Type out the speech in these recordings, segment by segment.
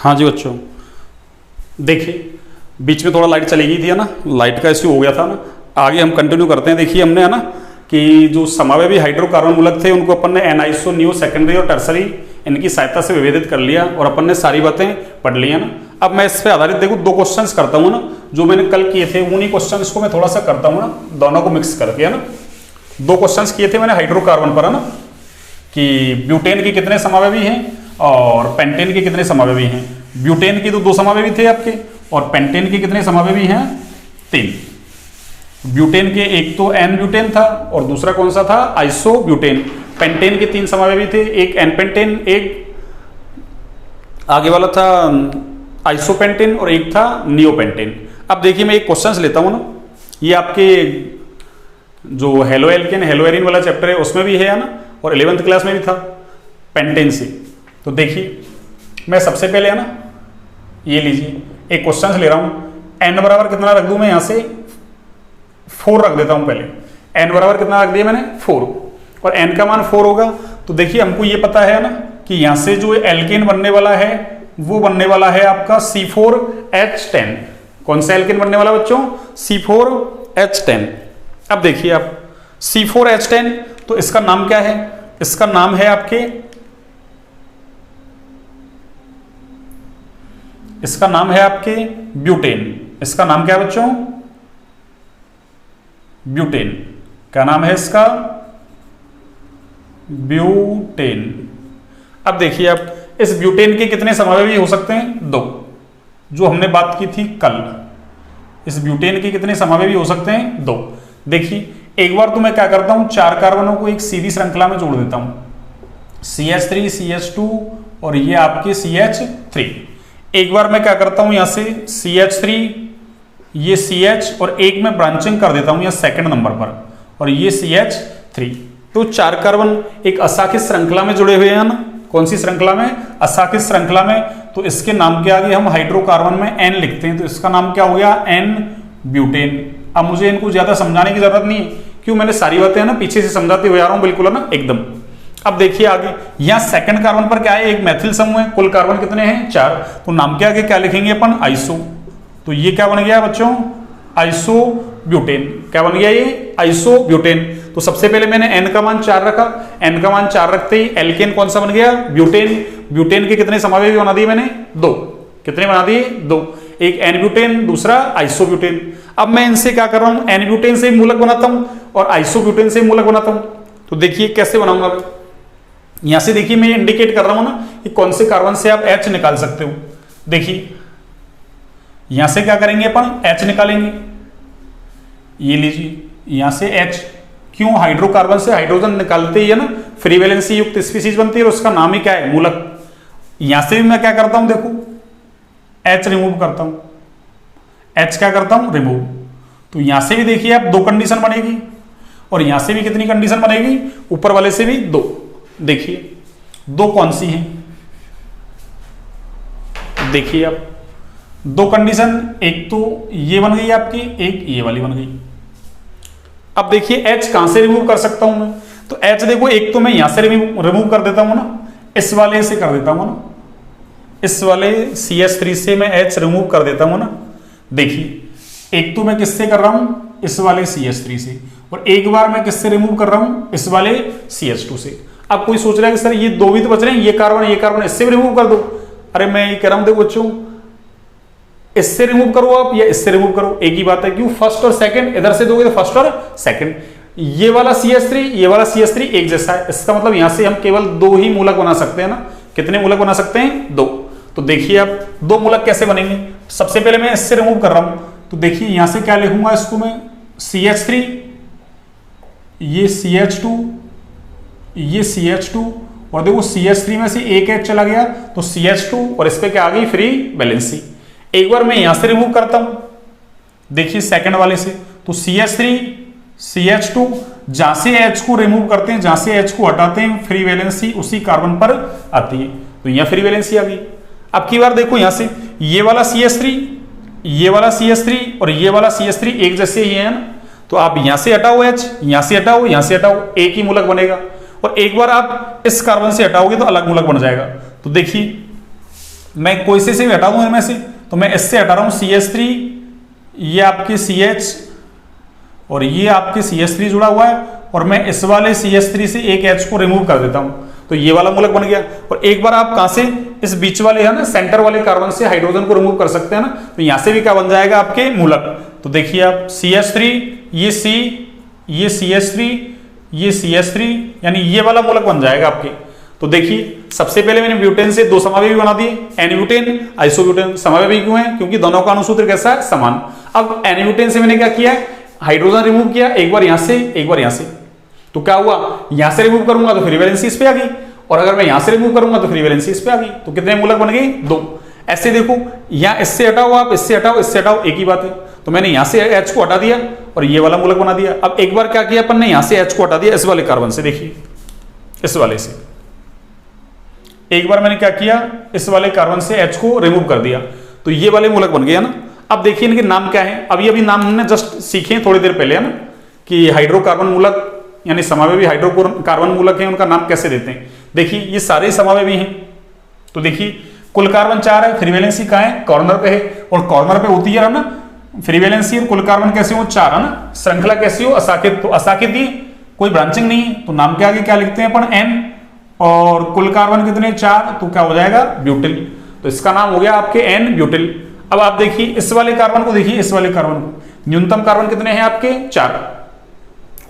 हाँ जी बच्चों, देखिए बीच में थोड़ा लाइट चली गई थी है ना, लाइट का इश्यू हो गया था ना। आगे हम कंटिन्यू करते हैं। देखिए हमने है ना कि जो समावेवी हाइड्रोकार्बन मूलक थे उनको अपन ने एनाइसो, नियो, सेकेंडरी और टर्सरी इनकी सहायता से विभेदित कर लिया और अपन ने सारी बातें पढ़ ली है ना। अब मैं इस पे आधारित देखो 2 क्वेश्चंस करता हूँ ना, जो मैंने कल किए थे उन्हीं क्वेश्चंस को मैं थोड़ा सा करता हूँ ना, दोनों को मिक्स करके है ना। 2 क्वेश्चंस किए थे मैंने हाइड्रोकार्बन पर है ना, कि ब्यूटेन के कितने समावेवी हैं और पेंटेन के कितने समावेवी हैं। ब्यूटेन के तो 2 समावेवी थे आपके, और पेंटेन के कितने समावेवी हैं? 3। ब्यूटेन के एक तो एन ब्यूटेन था और दूसरा कौन सा था? Iso butane. पेंटेन के 3 समावेवी थे, एक एन पेंटेन, एक आगे वाला था आइसोपेंटेन और एक था नियोपेंटेन। अब देखिए मैं एक क्वेश्चन लेता हूं ना, ये आपके जो हेलो एल्केन हेलो एरिन वाला चैप्टर है उसमें भी है ना, और 11th क्लास में भी था पेंटेन से। तो देखिए मैं सबसे पहले है ना, ये लीजिए एक क्वेश्चन ले रहा हूं। एन बराबर कितना रख दूं मैं? यहां से 4 रख देता हूं पहले। एन बराबर कितना रख दिया मैंने? 4, और एन का मान 4 होगा। तो देखिए हमको ये पता है ना कि यहां से जो एल्केन बनने वाला है वो बनने वाला है आपका C4H10। कौन सा एल्केन बनने वाला बच्चों? C4H10। अब देखिए आप C4H10, तो इसका नाम क्या है? इसका नाम है आपके, इसका नाम है आपके ब्यूटेन। इसका नाम क्या है बच्चों? ब्यूटेन। क्या नाम है इसका? ब्यूटेन। अब देखिए आप इस ब्यूटेन के कितने समावेवी हो सकते हैं? 2, जो हमने बात की थी कल। इस ब्यूटेन के कितने समावेवी हो सकते हैं? 2। देखिए एक बार तो मैं क्या करता हूं, 4 कार्बनों को एक सीधी श्रृंखला में जोड़ देता हूं, CH3 CH2 और ये आपके CH3। एक बार मैं क्या करता हूं, यहां से CH3 ये CH और एक में ब्रांचिंग कर देता हूं या सेकंड नंबर पर, और ये CH3। तो 4 कार्बन एक अशाखित श्रृंखला में जुड़े हुए हैं ना। कौन सी श्रृंखला में? अशाखित श्रृंखला में। तो इसके नाम के आगे हम हाइड्रोकार्बन में N लिखते हैं, तो इसका नाम क्या हो गया? N butane. अब मुझे इनको ज्यादा समझाने की जरूरत नहीं है, क्यों? मैंने सारी बातें ना पीछे से समझाते हुए आ रहा हूं बिल्कुल है ना, एकदम। अब देखिए आगे यहां सेकंड कार्बन पर क्या है? एक मैथिल समूह है। कुल कार्बन कितने हैं? 4। तो नाम के आगे क्या लिखेंगे अपन? आइसो। तो ये क्या बन गया बच्चों? Iso butane. क्या बन गया ये? Iso butane. तो सबसे पहले मैंने N का मान 4 रखा। N का मान 4 रखते ही एल्केन कौन सा बन गया? ब्यूटेन। ब्यूटेन के कितने समावेवी बना दिए मैंने? 2। कितने बना दिए? 2। एक N ब्यूटेन, दूसरा आइसो ब्यूटेन। अब मैं इनसे क्या कर रहा हूं? N ब्यूटेन से मूलक बनाता हूं और आइसो ब्यूटेन से मूलक बनाता हूं। तो देखिए कैसे बनाऊंगा मैं। यहां से देखिए मैं इंडिकेट कर रहा हूं ना कि कौन से कार्बन से आप H निकाल सकते हो। देखिए यहां से क्या करेंगे अपन? H निकालेंगे। ये लीजिए यहां से H। क्यों? हाइड्रोकार्बन से हाइड्रोजन निकालते ही है ना फ्री वैलेंसी युक्त स्पीशीज बनती है, और उसका नाम ही क्या है? मूलक। यहां से भी मैं क्या करता हूं? देखो H रिमूव करता हूं। H क्या करता हूं? रिमूव। तो यहां से भी देखिए आप 2 कंडीशन बनेगी, और यहां से भी कितनी कंडीशन बनेगी? ऊपर वाले से भी 2। देखिए 2 कौन सी हैं? देखिए आप 2 कंडीशन, एक तो ये बन गई आपकी, एक ये वाली बन गई। अब देखिए H कहां से रिमूव कर सकता हूं मैं? तो H देखो, एक तो मैं यहां से रिमूव कर देता हूं ना, इस वाले से कर देता हूं ना, इस वाले CH3 से मैं H रिमूव कर देता हूं ना। देखिए एक तो मैं किससे कर रहा हूं? इस वाले CH3 से, और एक बार मैं किससे रिमूव कर रहा हूं? इस वाले CH2 से। अब कोई सोच रहा है कि सर ये 2 भी तो बच रहे हैं, ये कार्बन इससे भी रिमूव कर दो। अरे मैं ये कह रहा हूं देखो बच्चों, इससे रिमूव करो आप या इससे रिमूव करो, एक ही बात है। क्यों? फर्स्ट और सेकंड इधर से दोगे तो फर्स्ट और सेकंड। ये वाला CH3 ये वाला CH3 एक जैसा है, इसका मतलब यहां से हम केवल 2 ही मूलक बना सकते हैं ना। कितने मूलक बना सकते हैं? 2। तो देखिए अब 2 मूलक कैसे बनेंगे? सबसे पहले मैं इससे रिमूव कर रहा हूं, तो देखिए यहां से क्या लिखूंगा इसको मैं? CH3 ये CH2 ये CH2, और देखो CH3 में से एक H चला गया तो CH2, और इस पे क्या आ गई? Free valency. एक बार मैं यहां से रिमूव करता हूं, देखिए सेकंड वाले से, तो CH3 CH2, जहां से H को रिमूव करते हैं, जहां से H को हटाते हैं, फ्री वैलेंसी उसी कार्बन पर आती है। तो यहां फ्री वैलेंसी आ गई। अब की बार देखो यहां से ये वाला CH3 ये वाला CH3 और ये वाला CH3 एक जैसे ही है ना, तो आप यहां से हटाओ H, यहां से हटाओ, यहां से हटाओ, एक ही मूलक बनेगा। और एक बार आप इस कार्बन से हटाओगे तो अलग मूलक बन जाएगा। तो देखिए मैं कोई से भी हटा दूं इनमें से, तो मैं इससे हटा रहा हूं CH3, ये आपके CH और ये आपके CH3 जुड़ा हुआ है, और मैं इस वाले CH3 से एक H को रिमूव कर देता हूं, तो ये वाला मूलक बन गया। और एक बार आप कहां से, इस बीच वाले है ना सेंटर वाले कार्बन से हाइड्रोजन को रिमूव कर सकते हैं ना, तो यहां से भी क्या बन जाएगा आपके मूलक। तो देखिए आप CH3, ये C, ये CH3, ये CH3, यानी ये वाला मूलक बन जाएगा आपके। तो देखिए सबसे पहले मैंने ब्यूटेन से दो समावेशी बना दिए, एन-ब्यूटेन, आइसोब्यूटेन। समावेशी क्यों है? क्योंकि दोनों का अणुसूत्र कैसा है? समान। अब एन-ब्यूटेन से मैंने क्या किया है? हाइड्रोजन रिमूव किया, एक बार यहां से एक बार यहां से, तो क्या हुआ, यहां से रिमूव करूंगा तो फ्री वैलेंसी इस पे आ गई, और अगर मैं यहां से रिमूव करूंगा तो फ्री वैलेंसी इस पे आ गई। तो कितने मूलक बन गए? 2। ऐसे देखो, यहां इससे हटाओ, आप इससे हटाओ, इससे हटाओ, एक ही बात है। तो मैंने यहां से H को हटा दिया और ये वाला मूलक बना दिया। अब एक बार क्या किया अपन ने, यहां से H को हटा दिया इस वाले कार्बन से, देखिए इस वाले से एक बार मैंने क्या किया, इस वाले कार्बन से H को रिमूव कर दिया, तो ये वाले मूलक बन गए ना। अब देखिए इनके नाम क्या है, अभी नाम हमने जस्ट सीखे थोड़ी देर पहले, है ना, कि हाइड्रोकार्बन मूलक यानी समावेशी हाइड्रोकार्बन मूलक है, उनका नाम कैसे देते हैं। देखिए ये सारे समावेशी हैं, तो देखिए कुल कार्बन 4 है, फ्री वैलेंसी कहाँ है? कॉर्नर पे है, और कॉर्नर पे होती है ना फ्री वैलेंसी, और कुल कार्बन कैसे हो? 4, है ना। श्रृंखला कैसी हो? असाकित। तो असाकित ही, कोई ब्रांचिंग नहीं है, तो नाम के आगे क्या लिखते हैं अपन? N, और कुल कार्बन कितने? 4, तो क्या हो जाएगा? ब्यूटिल। तो इसका नाम हो गया आपके N ब्यूटिल। अब आप देखिए इस वाले कार्बन को, देखिए इस वाले कार्बन को, न्यूनतम कार्बन कितने हैं आपके? 4,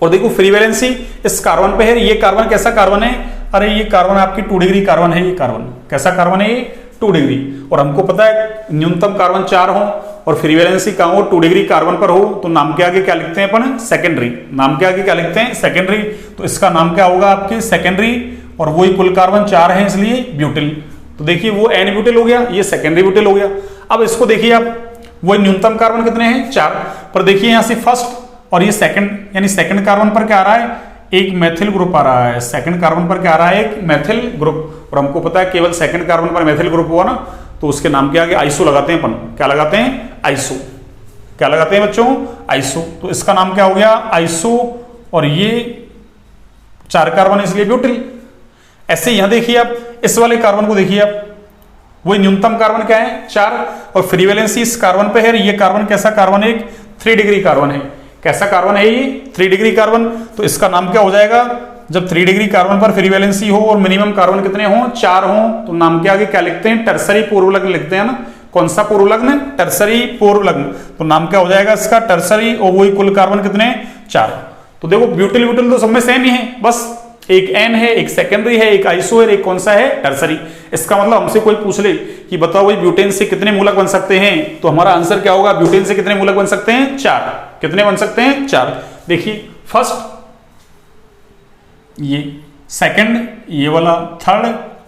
और देखो फ्री वैलेंसी इस कार्बन पे है। ये कार्बन कैसा कार्बन है? अरे ये कार्बन आपकी 2 डिग्री कार्बन है। ये कार्बन कैसा कार्बन है? ये 2 डिग्री। और हमको पता है न्यूनतम कार्बन 4 हो और फ्री वैलेंसी कहाँ हो? 2 डिग्री कार्बन पर हो, तो नाम के आगे क्या लिखते हैं अपन? सेकेंडरी। नाम के आगे क्या लिखते हैं? सेकेंडरी। तो इसका नाम क्या होगा आपके? सेकेंडरी। और वही कुल कार्बन 4 है, इसलिए ब्यूटिल। तो देखिए वो एन ब्यूटिल हो गया, ये सेकेंडरी ब्यूटिल हो गया। अब इसको देखिए आप, वो न्यूनतम कार्बन कितने हैं? 4। पर देखिए यहां से फर्स्ट और ये सेकंड, यानी सेकंड कार्बन पर क्या आ रहा है? एक मैथिल ग्रुप आ रहा है। सेकंड कार्बन पर क्या आ रहा है? एक मैथिल ग्रुप। और हमको पता है केवल सेकंड कार्बन पर मैथिल ग्रुप हुआ ना, तो उसके नाम के आगे आइसो लगाते हैं अपन। क्या लगाते हैं? आइसो। क्या लगाते हैं बच्चों? आइसो। तो इसका नाम क्या हो गया? आइसो। और ये 4 कार्बन इसलिए ब्यूटिल। ऐसे यहां देखिए आप, इस वाले कार्बन को देखिए आप, वही न्यूनतम कार्बन क्या है? 4, और फ्री वैलेंसी इस कार्बन पे है। ये कार्बन कैसा कार्बन है? एक 3 डिग्री कार्बन है। कैसा कार्बन है ये? 3 डिग्री कार्बन। तो इसका नाम क्या हो जाएगा? जब 3 डिग्री कार्बन पर फ्री वैलेंसी हो और मिनिमम कार्बन कितने हो? 4 हो, तो नाम के आगे क्या लिखते हैं? टर्सरी पूर्व लग्न लिखते हैं ना। कौन सा पूर्व लग्न? टर्सरी पूर्व लग्न। तो नाम क्या हो जाएगा इसका? टर्सरी। और वही कुल कार्बन कितने? 4। तो देखो ब्यूटिल ब्यूटिल तो सब में सेम ही है, बस एक एन है, एक सेकेंडरी है, एक आइसो है, एक कौन सा है? टर्सरी। इसका मतलब हमसे कोई पूछ ले कि बताओ भाई ब्यूटेन से कितने मूलक बन सकते हैं, तो हमारा आंसर क्या होगा? ब्यूटेन से कितने मूलक बन सकते हैं? 4। कितने बन सकते हैं? 4। देखिए फर्स्ट, ये सेकंड, ये वाला थर्ड,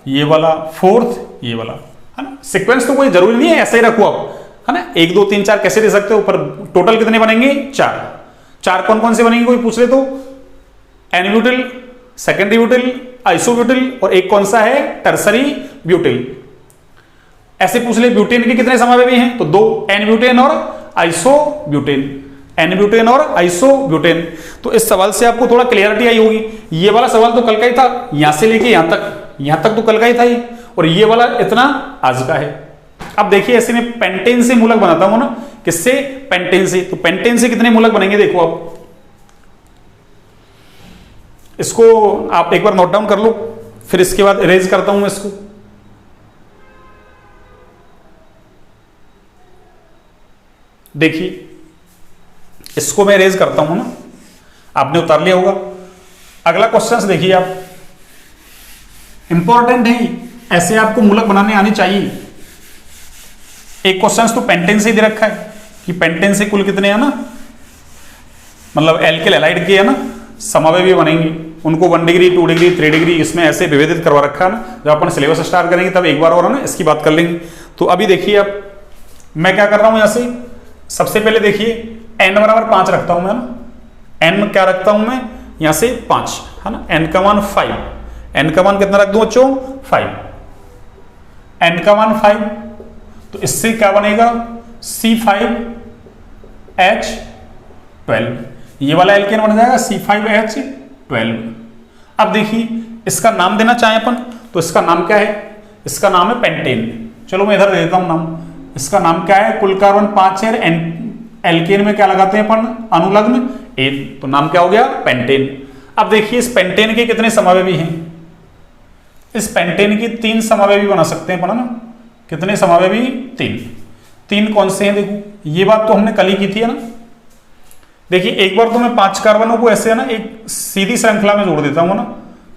ये वाला फोर्थ, ये वाला, है ना। सीक्वेंस तो कोई जरूरी नहीं है, ऐसे ही रखो आप, है ना। 1 2 3 4 कैसे दे सकते हो, पर टोटल कितने बनेंगे? 4। 4 कौन कौन से बनेंगे कोई पूछ ले तो? N butyl, secondary butyl, isobutyl, और एक कौन सा है? Tertiary butyl. ऐसे पूछ ले ब्यूटेन के कितने समावेशी हैं, तो 2, एन ब्यूटेन और आइसोब्यूटेन। एन ब्यूटेन और आइसोब्यूटेन। तो इस सवाल से आपको थोड़ा क्लियरिटी आई होगी। ये वाला सवाल तो कल का ही था, यहां से लेके यहां तक तो कल का ही था ये, और ये वाला इतना आज का है। अब देखिए ऐसे में पेंटेन से मूलक बनाता हूं ना। किससे? पेंटेन से। तो पेंटेन से कितने मूलक बनेंगे देखो आप, इसको आप एक बार नोट डाउन कर लो, फिर इसके बाद इरेज करता हूं मैं इसको। देखिए इसको मैं इरेज करता हूं ना, आपने उतार लिया होगा। अगला क्वेश्चन देखिए आप, इंपॉर्टेंट है, ऐसे आपको मूलक बनाने आनी चाहिए। एक क्वेश्चन तो पेंटेन से ही दे रखा है कि पेंटेन से कुल कितने है ना, मतलब एल्किल हैलाइड के है ना समावेशी बनेंगे, उनको 1 डिग्री 2 डिग्री 3 डिग्री इसमें ऐसे विभेदित करवा रखा है ना। जब अपन सिलेबस स्टार्ट करेंगे तब एक बार और ना इसकी बात कर लेंगे। तो अभी देखिए अब मैं क्या कर रहा हूं यहां से, सबसे पहले देखिए n बराबर 5 रखता हूं मैं ना। n क्या रखता हूं मैं यहां से? 5, है ना। n का मान 5, n का मान कितना रख दूं बच्चों? 5। n का मान 5, तो इससे क्या बनेगा? C5H12, ये वाला एल्केन बन जाएगा C5H12। अब देखिए इसका नाम देना चाहें अपन तो इसका नाम क्या है? इसका नाम है पेंटेन। चलो मैं इधर दे देता हूं नाम। इसका नाम क्या है, कुल कार्बन 5 है, एल्केन में क्या लगाते हैं अपन, अनुलग्न एन, तो नाम क्या हो गया, पेंटेन। अब देखिए इस पेंटेन के कितने समावेवी हैं, इस पेंटेन की 3 समावेवी बना सकते हैं अपन, ना कितने समावेवी, 3। 3 कौन से हैं, देखो ये बात तो हमने कल ही की थी है ना। देखिए एक बार तो मैं 5 कार्बनों को ऐसे है ना एक सीधी श्रृंखला में जोड़ देता हूं ना,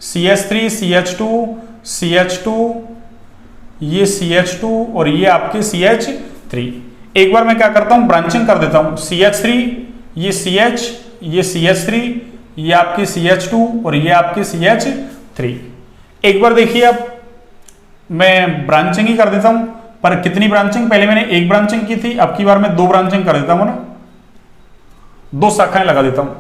CH3 CH2 CH2, ये CH2 और ये आपके CH3। एक बार मैं क्या करता हूं, ब्रांचिंग कर देता हूं, CH3 ये CH, ये CH3, ये आपके CH2 और ये आपके CH3। एक बार देखिए अब मैं ब्रांचिंग ही कर देता हूं, पर कितनी ब्रांचिंग, पहले मैंने एक ब्रांचिंग की थी, अब की बार मैं 2 ब्रांचिंग कर देता हूं ना, 2 शाखाएं लगा देता हूं।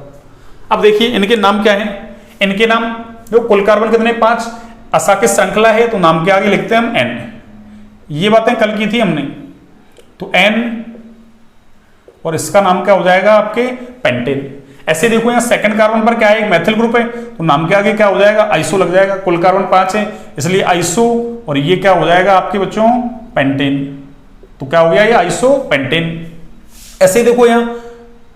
अब देखिए इनके नाम क्या है, इनके नाम जो कुल कार्बन कितने 5, अशाखित श्रृंखला है तो नाम के आगे लिखते हैं हम N। ये बातें कल की थी हमने, तो N और इसका नाम क्या हो जाएगा आपके पेंटेन। ऐसे देखो यहाँ सेकंड कार्बन पर क्या है, एक मैथिल ग्रुप है, तो नाम के आगे क्या हो जाएगा, आइसो लग जाएगा। कुल कार्बन 5 है इसलिए आइसो, और ये क्या हो जाएगा आपके बच्चों, पेंटेन। तो क्या हो गया ये आइसो पेंटेन। ऐसे देखो यहाँ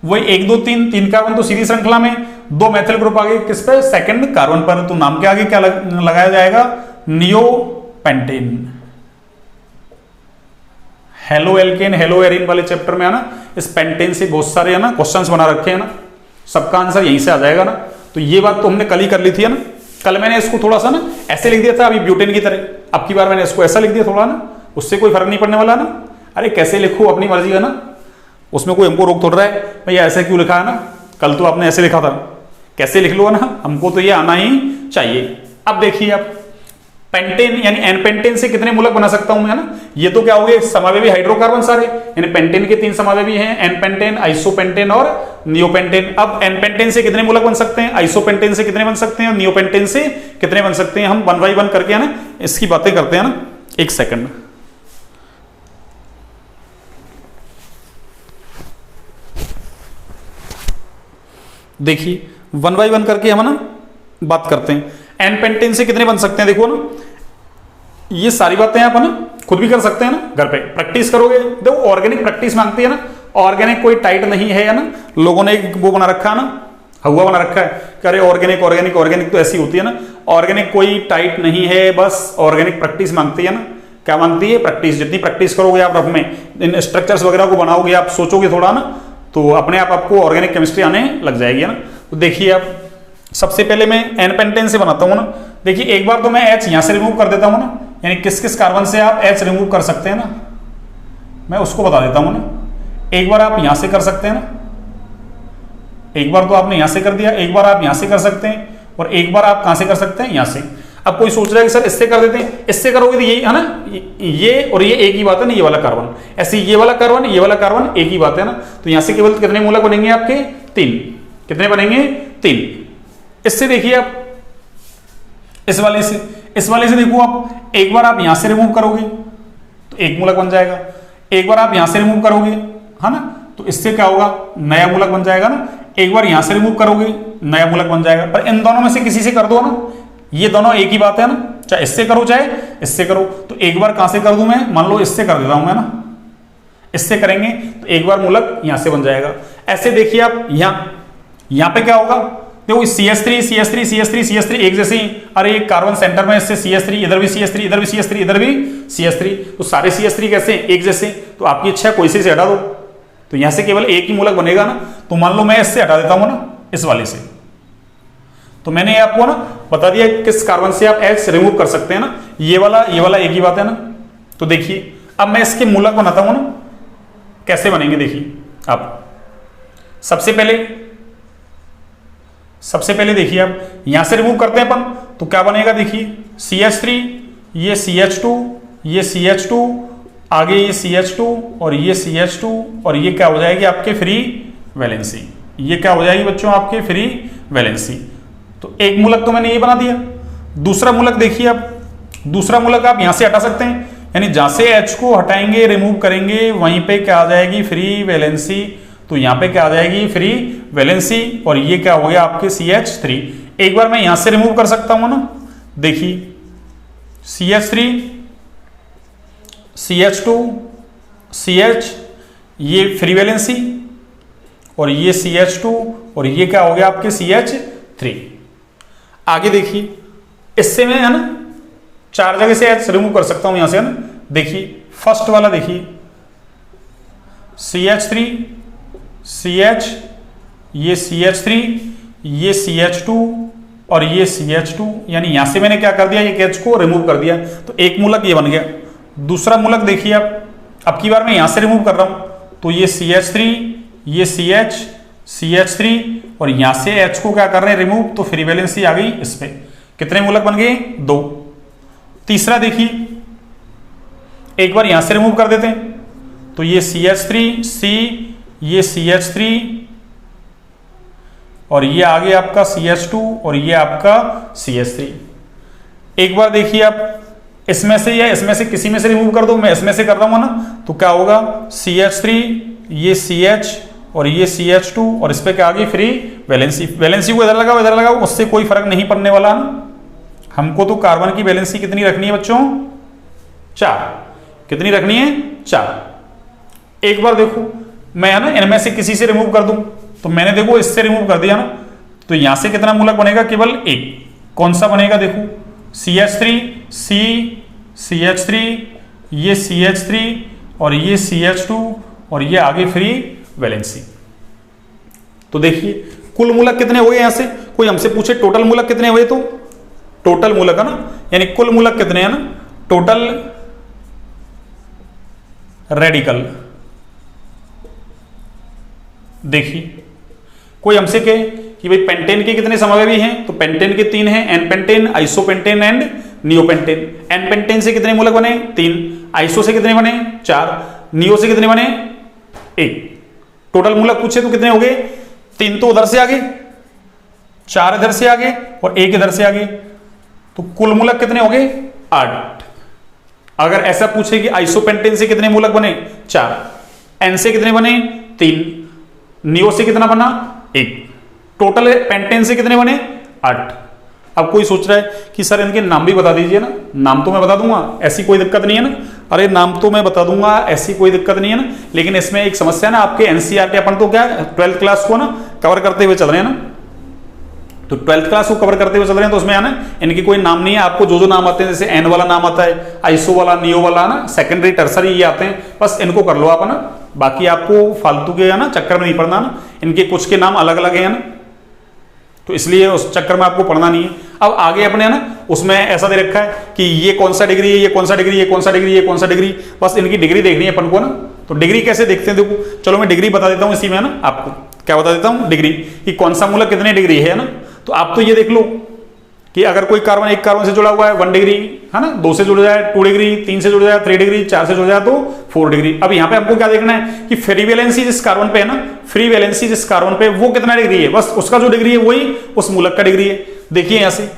वही 1 2 3 कार्बन तो सीधी श्रृंखला में, 2 मैथिल ग्रुप आगे किस पे, सेकंड कार्बन पर, तो नाम के आगे क्या लगाया जाएगा, neo pentane. Halo alkane hello Erin वाले चैप्टर में है ना, इस पेंटेन से बहुत सारे है ना क्वेश्चंस बना रखे हैं ना, सबका आंसर यहीं से आ जाएगा ना। तो ये बात तो हमने कल ही कर ली थी है ना, कल मैंने इसको थोड़ा सा ना ऐसे लिख दिया था अभी ब्यूटेन की तरह, अब की बार मैंने इसको ऐसा लिख दिया थोड़ा ना, उससे कोई फर्क नहीं पड़ने वाला ना। अरे कैसे लिखो अपनी मर्जी है ना, उसमें कोई हमको रोक थोड़ रहा है भैया ऐसे क्यों लिखा है ना, कल तो आपने ऐसे लिखा था, कैसे लिख लो ना, हमको तो ये आना ही चाहिए। अब देखिए आप पेंटेन यानी एन पेंटेन से कितने मूलक बना सकता हूं मैं, है ना, ये तो क्या हो गए समावेवी हाइड्रोकार्बन सारे, यानी पेंटेन के 3 समावेवी हैं, एन पेंटेन, आइसोपेंटेन और नियोपेंटेन। अब एन पेंटेन से कितने मूलक बन सकते हैं, आइसोपेंटेन से कितने बन सकते हैं और नियोपेंटेन से कितने बन सकते हैं, हम 1 बाय 1 करके है ना इसकी बातें करते हैं ना। एक सेकंड, देखिए 1 बाय 1 करके हम ना बात करते हैं। एन पेंटेन से कितने बन सकते हैं, देखो ना, ये सारी बातें आप ना खुद भी कर सकते हैं ना, घर पे प्रैक्टिस करोगे। देखो ऑर्गेनिक प्रैक्टिस मांगती है ना, ऑर्गेनिक कोई टाइट नहीं है ना, लोगों ने एक वो बना रखा है ना, हवा बना रखा है, अरे ऑर्गेनिक ऑर्गेनिक ऑर्गेनिक तो ऐसी होती है ना, ऑर्गेनिक कोई टाइट नहीं है, बस ऑर्गेनिक प्रैक्टिस मांगती है ना। क्या मांगती है, प्रैक्टिस। जितनी प्रैक्टिस करोगे आप रफ में, इन स्ट्रक्चर्स वगैरह को बनाओगे, आप सोचोगे थोड़ा ना, तो अपने आप आपको ऑर्गेनिक केमिस्ट्री आने लग जाएगी है ना। तो देखिए आप सबसे पहले मैं एन पेंटेन से बनाता हूं ना। देखिए एक बार तो मैं H यहां से रिमूव कर देता हूं ना, यानी किस किस कार्बन से आप H रिमूव कर सकते हैं ना, मैं उसको बता देता हूं ना। एक बार आप यहां से कर सकते हैं ना, एक बार तो आपने यहां से कर दिया, एक बार आप यहां से कर सकते हैं, और एक बार आप कहां से कर सकते हैं, यहां से। अब कोई सोच रहा है कि सर इससे कर देते हैं, इससे करोगे तो यही है ना, ये और ये एक ही बात है ना, ये वाला कार्बन ऐसे, ये वाला कार्बन ये वाला कार्बन एक ही बात है ना। तो यहां से केवल कितने मूलक बनेंगे आपके, 3। कितने बनेंगे, 3। इससे देखिए आप इस वाले से देखो आप, एक बार आप यहां से रिमूव करोगे तो 1 मूलक बन जाएगा, एक बार आप यहां से रिमूव करोगे है ना, तो इससे क्या होगा, नया मूलक बन जाएगा ना। एक बार यहां से रिमूव करोगे नया मूलक बन जाएगा। पर इन दोनों में से किसी से कर दो ना, ये दोनों एक ही बात है ना, चाहे इससे करो चाहे इससे करो। तो एक बार कहां से कर दूं मैं, मान लो इससे कर देता हूं मैं ना, इससे करेंगे तो एक बार मूलक यहां से बन जाएगा। ऐसे देखिए आप यहां पे क्या होगा, देखो CH3 CH3 CH3 CH3 एक जैसे ही, अरे एक कार्बन सेंटर में इससे CH3, इधर भी CH3, इधर भी CH3, इधर भी CH3, तो सारे CH3 कैसे एक जैसे। तो आपकी इच्छा कोई से हटा दो, तो यहां से केवल एक ही मूलक बनेगा ना। तो मान लो मैं इससे हटा देता हूं ना, इस वाले से, तो मैंने आपको ना बता दिया किस कार्बन से आप H रिमूव कर सकते हैं ना, ये वाला एक ही बात है ना। तो देखिए अब मैं इसके मूलक बनाता हूं ना, कैसे बनेंगे देखिए आप। सबसे पहले देखिए आप यहां से रिमूव करते हैं अपन, तो क्या बनेगा देखिए, CH3, ये CH2, ये CH2, आगे ये CH2 और ये CH2, और ये क्या हो जाएगी आपके फ्री वैलेंसी। ये क्या हो जाएगी बच्चों आपके फ्री वैलेंसी। तो एक मूलक तो मैंने ये बना दिया। दूसरा मूलक देखिए आप, दूसरा मूलक आप यहां से हटा सकते हैं, यानी जहां से H को हटाएंगे रिमूव करेंगे वहीं पे क्या आ जाएगी, फ्री वैलेंसी। तो यहां पे क्या आ जाएगी, फ्री वैलेंसी, और ये क्या हो गया आपके CH3। एक बार मैं यहां से रिमूव कर सकता हूं ना, देखिए CH3 CH2 CH, ये फ्री वैलेंसी, और ये CH2, और ये क्या हो गया आपके CH3। आगे देखिए, इससे मैं है ना 4 जगह से H रिमूव कर सकता हूं यहां से, है ना। देखिए फर्स्ट वाला देखिए, CH3 CH, ये CH3, ये CH2 और ये CH2, यानी यहां से मैंने क्या कर दिया, एक H को रिमूव कर दिया, तो एक मूलक ये बन गया। दूसरा मूलक देखिए आप, अब की बार मैं यहां से रिमूव कर रहा हूं, तो ये CH3, ये CH, CH3, और यहां से H को क्या कर रहे हैं रिमूव, तो फ्री वैलेंसी आ गई इस पे। कितने मूलक बन गए, 2। तीसरा देखिए, एक बार यहां से रिमूव कर देते हैं, तो ये CH3 C, ये CH3, और ये आ गया आपका CH2, और ये आपका CH3। एक बार देखिए आप, इसमें से या इसमें से किसी में से रिमूव कर दो, मैं इसमें से कर रहा हूं ना, तो क्या होगा, CH3, ये CH, और ये CH2, और इस पे क्या आ गई, फ्री वैलेंसी। वैलेंसी को इधर लगाओ, उससे कोई फर्क नहीं पड़ने वाला ना। हमको तो कार्बन की वैलेंसी कितनी रखनी है बच्चों, 4। कितनी रखनी है, 4। एक बार देखो, मैं है ना इनमें से किसी से रिमूव कर दूं, तो मैंने देखो इससे रिमूव कर दिया ना, तो यहां से कितना मूलक बनेगा, केवल एक। कौन सा बनेगा, देखो CH3 C, CH3, ये CH3, और ये CH2, और ये आगे फ्री वैलेंसी। तो देखिए कुल मूलक कितने हुए, यहां से कोई हमसे पूछे टोटल मूलक कितने हुए, तो टोटल मूलक है ना, यानी कुल मूलक कितने हैं ना, टोटल रेडिकल। देखिए कोई हमसे कहे कि भाई पेंटेन के कितने समव्ययी हैं, तो पेंटेन के 3 हैं, n pentane, isopentane and neopentane. N pentane से कितने मूलक बने, 3। आइसो से कितने बने, 4। नियो से कितने बने, 1। टोटल मूलक पूछे तो कितने हो गए, 3 तो उधर से आ गए, 4 इधर से आ गए, और 1 इधर से आ गए, तो कुल मूलक कितने हो गए, 8। अगर ऐसा पूछे कि आइसोपेंटेन से कितने मूलक बने, 4। एन से कितने बने, 3। नियो से कितना बना, 1। टोटल पेंटेन से कितने बने, 8। अब कोई सोच रहा है कि सर इनके नाम भी बता दीजिए ना। नाम तो मैं बता दूंगा, ऐसी कोई दिक्कत नहीं है ना। अरे नाम तो मैं बता दूंगा, ऐसी कोई दिक्कत नहीं है ना, लेकिन इसमें एक समस्या है ना, आपके एनसीईआरटी अपन तो क्या 12th क्लास को ना कवर करते हुए चल रहे हैं ना, तो 12th क्लास को कवर करते हुए चल रहे हैं, तो उसमें है ना इनकी कोई नाम नहीं है। आपको जो जो नाम आते हैं, जैसे एन वाला नाम आता है, आइसो वाला, नियो वाला ना, सेकेंडरी टर्सरी ये आते हैं, बस इनको कर लो आप ना। बाकी आपको फालतू के है ना चक्कर में नहीं पड़ना ना, इनके कुछ के नाम अलग अलग है ना, तो इसलिए उस चक्कर में आपको पढ़ना नहीं है। अब आगे अपने है ना उसमें ऐसा दे रखा है कि ये कौन सा डिग्री है, ये कौन सा डिग्री, ये कौन सा डिग्री, ये कौन सा डिग्री, बस इनकी डिग्री देखनी है अपन को ना। तो डिग्री कैसे देखते हैं, देखो चलो मैं डिग्री बता देता हूं इसी में ना, आपको क्या बता देता हूं, डिग्री कि कौन सा मूलक कितने डिग्री है ना। तो आप तो ये देख लो कि अगर कोई कार्बन एक कार्बन से जुड़ा हुआ है 1 डिग्री है ना, 2 से जुड़ जाए 2 डिग्री, 3 से जुड़ जाए 3 डिग्री, 4 से जुड़ जाए तो 4 डिग्री। अब यहाँ पे हमको क्या देखना है कि फ्री वैलेंसी जिस कार्बन पे है ना, फ्री वैलेंसी जिस कार्बन पे वो कितना डिग्री है, बस उसका जो डिग्री है वही उस मूलक का डिग्री है। देखिए यहां से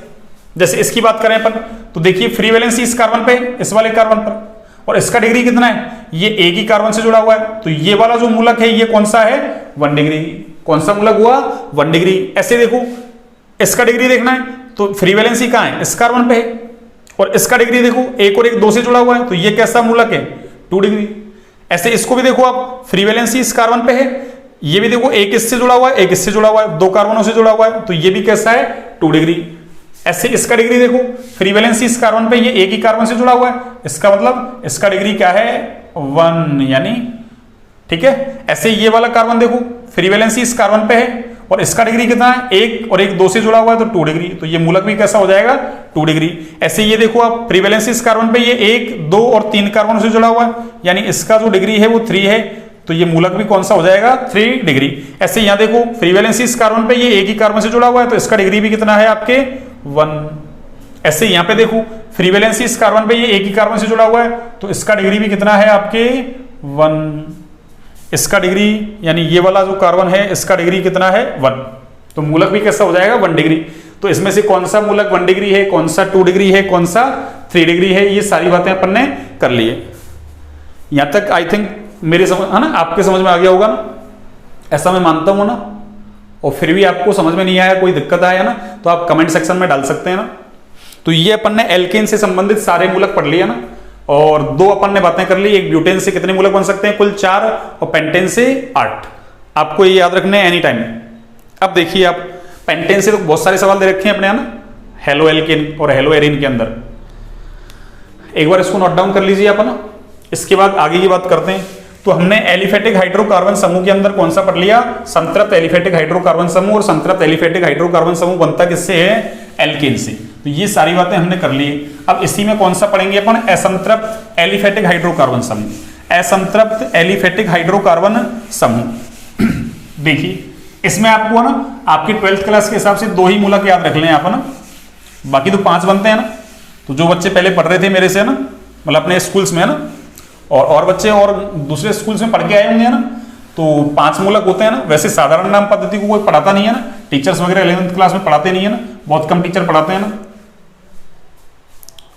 जैसे इसकी बात करें अपन, तो देखिए फ्री वैलेंसी इस कार्बन पे, इस वाले कार्बन पर, और इसका डिग्री कितना है, ये एक ही कार्बन से जुड़ा हुआ है, तो ये वाला जो मूलक है ये कौन सा है, 1 डिग्री। कौन सा मूलक हुआ, 1 डिग्री। ऐसे देखो इसका डिग्री देखना है, तो फ्री वैलेंसी कहां है, इस कार्बन पे है, और इसका डिग्री देखो 1 और 1 2 से जुड़ा हुआ है, तो ये कैसा मूलक है, 2 डिग्री। ऐसे इसको भी देखो आप, फ्री वैलेंसी इस कार्बन पे है, ये भी देखो 1 इससे जुड़ा हुआ है, 1 इससे जुड़ा हुआ है, 2 कार्बनों से जुड़ा हुआ है, तो ये भी कैसा है, 2 डिग्री। ऐसे इसका डिग्री देखो, फ्री वैलेंसी इस कार्बन पे, ये एक ही कार्बन से जुड़ा हुआ है, इसका मतलब इसका डिग्री क्या है, 1, यानी ठीक है। ऐसे ये वाला कार्बन देखो, फ्री वैलेंसी इस कार्बन पे है और इसका डिग्री कितना है, 1 और 1 2 से जुड़ा हुआ है, तो 2 डिग्री, तो ये मूलक भी कैसा हो जाएगा, 2 डिग्री। ऐसे ये देखो आप, फ्री वैलेंसी इस कार्बन पे ये 1 2 और 3 कार्बन से जुड़ा हुआ है, यानी इसका जो डिग्री है वो 3 है, तो ये मूलक भी कौन सा हो जाएगा, 3 डिग्री। ऐसे यहां देखो, फ्री वैलेंसी इस कार्बन पे ये एक ही कार्बन से जुड़ा हुआ है, तो इसका डिग्री भी कितना है आपके, 1। ऐसे यहां पे देखो, फ्री वैलेंसी इस कार्बन पे ये एक ही कार्बन से जुड़ा हुआ है, तो इसका डिग्री भी कितना है आपके, 1। इसका डिग्री यानी ये वाला जो कार्बन है इसका डिग्री कितना है, 1। तो मूलक भी कैसा हो जाएगा, 1 डिग्री। तो इसमें से कौन सा मूलक 1 डिग्री है, कौन सा 2 डिग्री है, कौन सा 3 डिग्री है, ये सारी बातें अपन ने कर ली है। यहां तक आई थिंक मेरी समझ है ना, आपके समझ में आ गया होगा ना, ऐसा मैं मानता हूं ना। और फिर भी आपको समझ में नहीं आया, कोई दिक्कत आया ना, तो आप कमेंट सेक्शन में डाल सकते हैं ना। तो ये अपन ने एल्केन से संबंधित सारे मूलक पढ़ लिया ना। और दो अपन ने बातें कर ली, एक ब्यूटेन से कितने मूलक बन सकते हैं, कुल 4, और पेंटेन से 8। आपको ये याद रखने हैं एनी टाइम। अब देखिए आप पेंटेन से तो बहुत सारे सवाल दे रखे हैं अपने यहाँ ना, हेलो एल्केन और हेलो एरिन के अंदर। एक बार इसको नोट डाउन कर लीजिए अपन। इसके बाद आगे की बात करते हैं। तो हमने एलिफेटिक हाइड्रोकार्बन समूह के अंदर कौन सा पढ़ लिया, संतृप्त एलिफेटिक हाइड्रोकार्बन समूह, और संतृप्त एलिफेटिक हाइड्रोकार्बन समूह बनता किससे है, एल्केन से। तो ये सारी बातें हमने कर ली। अब इसी में कौन सा पढ़ेंगे अपन, असंतृप्त एलिफेटिक हाइड्रोकार्बन समूह। असंतृप्त एलिफेटिक हाइड्रोकार्बन समूह देखिए इसमें आपको ना आपकी 12th क्लास के हिसाब से 2 ही मूलक याद रख लें आप ना, बाकी तो 5 बनते हैं ना। तो जो बच्चे पहले पढ़ रहे थे मेरे से ना, मतलब अपने स्कूल्स में ना, और बच्चे और दूसरे स्कूल्स में पढ़ के आए होंगे ना, तो 5 मूलक होते हैं ना। वैसे साधारण नाम पद्धति को कोई पढ़ाता नहीं है ना, टीचर्स वगैरह 11th क्लास में पढ़ाते नहीं है ना, बहुत कम टीचर पढ़ाते हैं ना।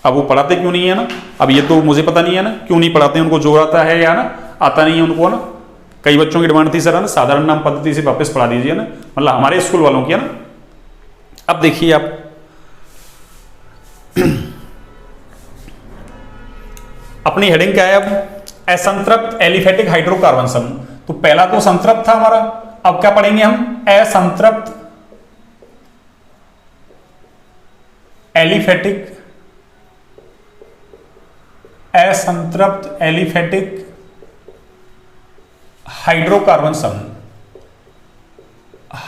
अब वो पढ़ाते क्यों नहीं है ना, अब ये तो मुझे पता नहीं है ना क्यों नहीं पढ़ाते, उनको जोर आता है या ना आता नहीं है उनको ना। कई बच्चों की डिमांड थी सर है ना साधारण नाम पद्धति से वापस पढ़ा दीजिए ना, मतलब हमारे स्कूल वालों की है ना। अब देखिए आप अपनी हेडिंग क्या है अब, असंतृप्त एलिफेटिक हाइड्रोकार्बन समूह। तो पहला तो संतृप्त था हमारा, अब क्या पढ़ेंगे हम, असंतृप्त एलिफेटिक, असंतृप्त एलिफेटिक हाइड्रोकार्बन समूह,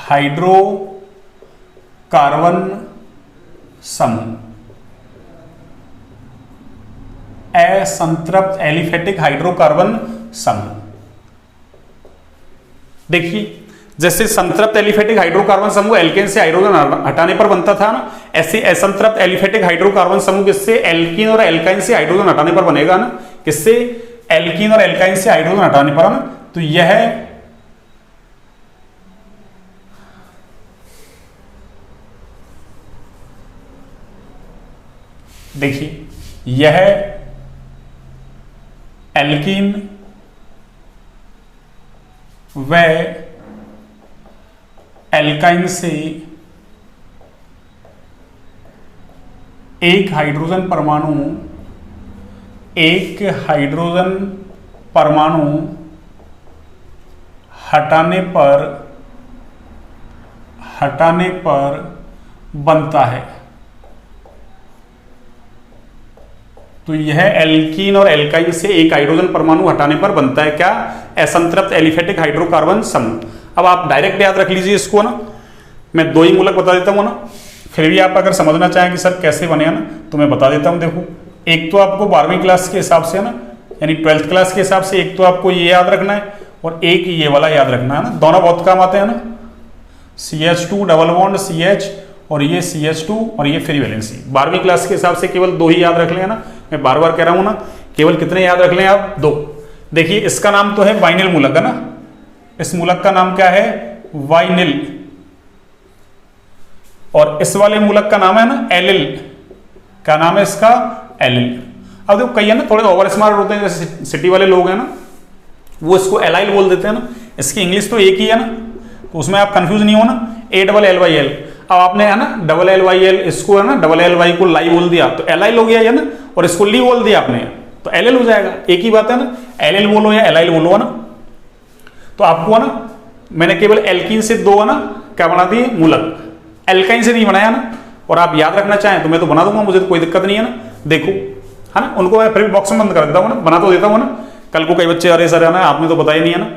हाइड्रोकार्बन समूह, असंतृप्त एलिफेटिक हाइड्रोकार्बन समूह। देखिए जैसे संतृप्त एलिफेटिक हाइड्रोकार्बन समूह एल्केन से हाइड्रोजन हटाने पर बनता था ना, ऐसे असंतृप्त एलिफेटिक हाइड्रोकार्बन समूह किससे, एल्कीन और एल्काइन से हाइड्रोजन हटाने पर बनेगा ना, किससे, एल्कीन और एल्काइन से हाइड्रोजन हटाने पर ना। तो यह देखिए यह एल्कीन व एल्काइन से एक हाइड्रोजन परमाणु हटाने पर बनता है। तो यह एल्कीन और एल्काइन से एक हाइड्रोजन परमाणु हटाने पर बनता है क्या, असंतृप्त एलिफेटिक हाइड्रोकार्बन समूह। अब आप डायरेक्ट याद रख लीजिए इसको ना, मैं 2 ही मूलक बता देता हूं ना, फिर भी आप अगर समझना चाहें कि सर कैसे बने ना, तो मैं बता देता हूं। देखो एक तो आपको 12वीं क्लास के हिसाब से ना, यानी 12th क्लास के हिसाब से एक तो आपको ये याद रखना है और एक ये वाला याद रखना है ना, दोनों बहुत काम आते हैं ना। CH2 डबल बॉन्ड CH और ये CH2 और ये फ्री वैलेंसी। 12वीं क्लास के हिसाब से केवल 2 ही याद रख लें ना, मैं बार बार कह रहा हूं ना, केवल कितने याद रख लें आप, 2। देखिए इसका नाम तो है वाइनिल मूलक है ना, इस मूलक का नाम क्या है, वाइनिल, और इस वाले मूलक का नाम है ना एलिल। क्या नाम है इसका, एलिल। अब देखो कई है ना थोड़े ओवर स्मार्ट होते हैं, जैसे सिटी वाले लोग हैं ना, वो इसको एलाइल बोल देते हैं ना, इसकी इंग्लिश तो एक ही है ना, तो उसमें आप कंफ्यूज नहीं हो ना, ALLYL। अब आपने है ना LLYL इसको है ना LLY को लाई बोल दिया तो एलाइल हो गया है ना, और इसको ली बोल दिया आपने तो एलिल हो जाएगा, एक ही बात है ना, एलिल बोलो या एलाइल बोलो है ना। तो आपको है ना मैंने केवल एल्कीन से 2 है ना क्या बना दिए मूलक, एल्काइन से नहीं बनाया ना। और आप याद रखना चाहें तो मैं तो बना दूंगा, मुझे तो कोई दिक्कत नहीं है ना। देखो है ना, उनको मैं फिर भी बॉक्स में बंद कर देता हूँ ना, बना तो देता हूँ ना। कल को कई बच्चे अरे सर है ना आपने तो बताया नहीं है ना,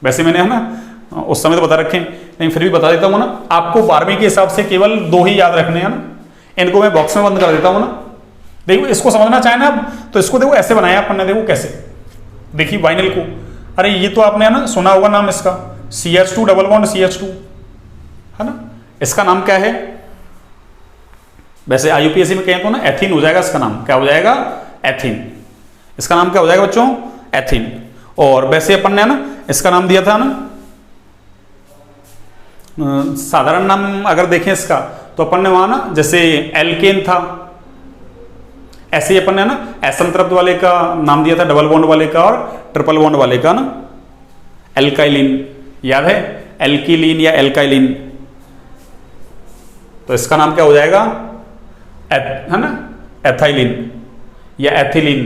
वैसे मैंने है ना उस समय तो बता रखे, लेकिन फिर भी बता देता हूँ ना। आपको 12वीं के हिसाब से केवल 2 ही याद रखने हैं ना, इनको मैं बॉक्स में बंद कर देता हूँ ना। देखो इसको समझना चाहे ना आप, तो इसको देखो ऐसे बनाया अपन ने, देखो कैसे, देखिए वाइनिल को, अरे ये तो आपने है ना सुना होगा नाम इसका, CH2 डबल बॉन्ड CH2 है ना, इसका नाम क्या है, वैसे IUPAC में कहें तो ना एथीन हो जाएगा इसका नाम, क्या हो जाएगा, एथीन। इसका नाम क्या हो जाएगा बच्चों, एथीन। और वैसे अपन ने ना इसका नाम दिया था ना, साधारण नाम अगर देखें इसका तो अपन ने वहां ना जैसे एल्केन था, ऐसे ही अपन ने ना असंतृप्त वाले का नाम दिया था डबल बॉन्ड वाले का और ट्रिपल बॉन्ड वाले का ना, एल्काइलिन, याद है, एल्किलीन या एल्काइलिन। तो इसका नाम क्या हो जाएगा, है ना, एथाइलिन या एथिलीन,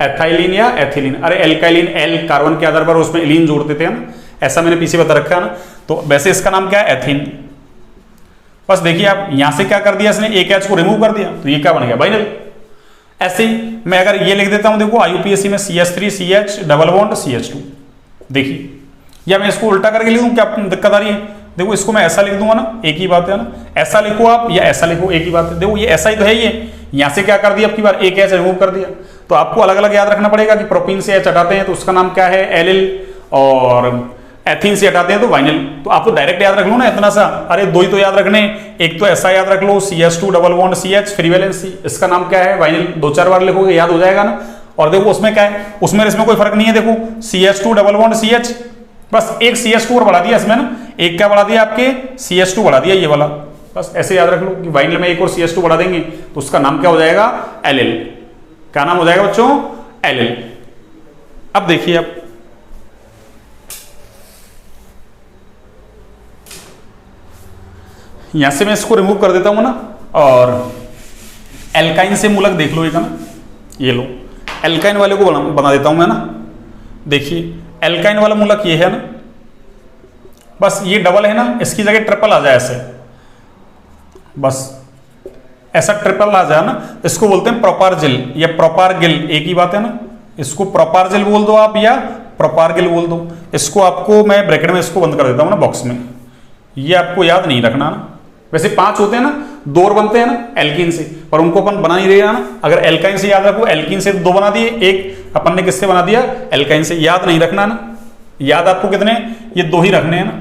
एथाइलिन या एथिलीन। अरे एल्काइलिन, एल कार्बन के आधार पर उसमें एलिन जोड़ते थे ना, ऐसा मैंने पीछे बता रखा है ना। तो वैसे इसका नाम क्या है, एथीन। बस देखिए आप यहां से क्या कर दिया इसने, एक एच को रिमूव कर दिया, तो ये क्या बन गया, वाइनल। ऐसे ही मैं अगर ये लिख देता हूं, देखो आईयूपीएसी में CH3 CH double bond CH2, देखिए, या मैं इसको उल्टा करके लिख दूं, क्या दिक्कत आ रही है, देखो इसको मैं ऐसा लिख दूंगा ना, एक ही बात है ना, ऐसा लिखो आप या ऐसा लिखो, एक ही बात है। देखो ये ऐसा ही तो है, ये यहां से क्या कर दिया, आपकी बार एक एच रिमूव कर दिया, तो आपको अलग अलग याद रखना पड़ेगा कि प्रोपीन से एच हटाते हैं तो उसका नाम क्या है, एलिल, और एथीन से हटाते हैं तो वाइनल। तो आप तो डायरेक्ट याद रख लो ना इतना सा, अरे दो ही तो याद रखने, एक तो ऐसा याद रख लो CH2 double bond CH free valency, इसका नाम क्या है, वाइनल, 2-4 बार लिखोगे याद हो जाएगा ना। और देखो उसमें क्या है, उसमें इसमें कोई फर्क नहीं है, देखो CH2 डबल बॉन्ड CH, बस एक CH2 और बढ़ा दिया इसमें ना, एक क्या बढ़ा दिया, आपके CH2 बढ़ा दिया ये वाला, बस ऐसे याद रख लो कि वाइनल में एक और CH2 बढ़ा देंगे तो उसका नाम क्या हो जाएगा, एलिल। क्या नाम हो जाएगा बच्चों, एलिल। अब देखिए आप यहां से मैं इसको रिमूव कर देता हूं ना, और एल्काइन से मूलक देख लो एक है ना, ये लो एल्काइन वाले को बना देता हूं मैं ना। देखिए एल्काइन वाला मूलक ये है ना, बस ये डबल है ना, इसकी जगह ट्रिपल आ जाए ऐसे, बस ऐसा ट्रिपल आ जाए ना, इसको बोलते हैं प्रोपारजिल या प्रोपारगिल, एक ही बात है ना। इसको प्रोपारजिल बोल दो आप या प्रोपारगिल बोल दो, इसको आपको मैं ब्रैकेट में इसको बंद कर देता हूं ना बॉक्स में, ये आपको याद नहीं रखना ना। वैसे 5 होते हैं ना, 2 और बनते हैं ना एल्कीन से, पर उनको अपन बना नहीं रहे ना। अगर एल्काइन से याद रखो, एल्कीन से 2 बना दिए, एक अपन ने किससे बना दिया, एल्काइन से, याद नहीं रखना ना। याद आपको कितने, ये 2 ही रखने हैं ना,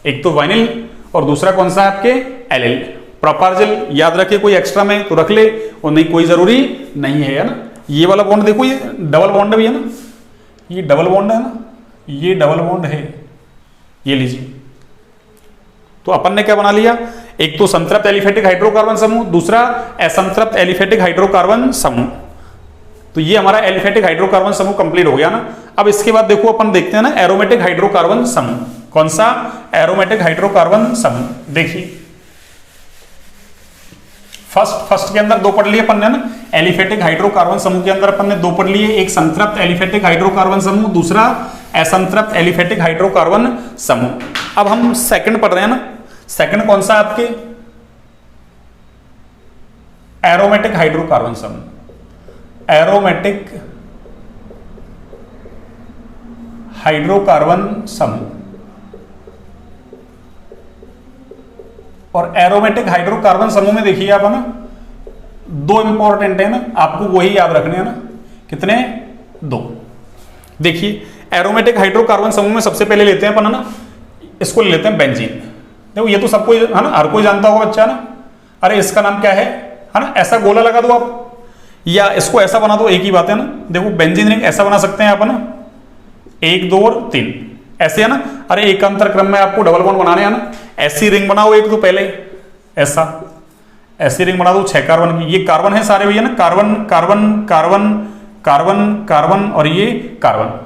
एक तो वाइनिल और दूसरा कौन सा है आपके, एलिल। प्रोपारजिल याद रखे, कोई एक्स्ट्रा में तो रख ले, और नहीं कोई जरूरी नहीं है ना। ये वाला बॉन्ड देखो, ये डबल बॉन्ड भी है ना, ये डबल बॉन्ड है ना, ये डबल बॉन्ड है, ये लीजिए। तो अपन ने क्या बना लिया, एक तो संतृप्त एलिफेटिक हाइड्रोकार्बन समूह, दूसरा असंतृप्त एलिफेटिक हाइड्रोकार्बन समूह। तो ये हमारा एलिफेटिक हाइड्रोकार्बन समूह कंप्लीट हो गया ना। अब इसके बाद देखो अपन देखते हैं ना एरोमेटिक हाइड्रोकार्बन समूह, कौन सा, एरोमेटिक हाइड्रोकार्बन समूह। देखिए फर्स्ट के अंदर 2 पढ़ लिए अपन ने ना, एलिफेटिक हाइड्रोकार्बन समूह के अंदर अपन ने 2 पढ़ लिए, एक संतृप्त एलिफेटिक हाइड्रोकार्बन समूह, दूसरा असंतृप्त एलिफेटिक हाइड्रोकार्बन समूह। अब हम सेकंड पढ़ रहे हैं ना, सेकंड कौन सा आपके, एरोमेटिक हाइड्रोकार्बन समूह, एरोमेटिक हाइड्रोकार्बन समूह। और एरोमेटिक हाइड्रोकार्बन समूह में देखिए आप ना, 2 इंपॉर्टेंट है ना, आपको वही याद रखने हैं ना, कितने, 2। देखिए एरोमेटिक हाइड्रोकार्बन समूह में सबसे पहले लेते हैं अपन ना, इसको ले लेते हैं बेंजीन। देखो ये तो सबको है ना, हर कोई जानता होगा बच्चा ना। अरे इसका नाम क्या है ना, ऐसा गोला लगा दो आप, या इसको ऐसा बना दो, एक ही बात है ना। देखो बेंजीन रिंग ऐसा बना सकते हैं आप ना, 1 2 और 3 ऐसे है ना। अरे एकांतर क्रम में आपको डबल बॉन्ड बनाने हैं ना, ऐसी रिंग बनाओ एक तो पहले, ऐसा ऐसी रिंग बना दो 6 कार्बन की। ये कार्बन है सारे भैया ना, carbon carbon carbon carbon carbon और ये कार्बन।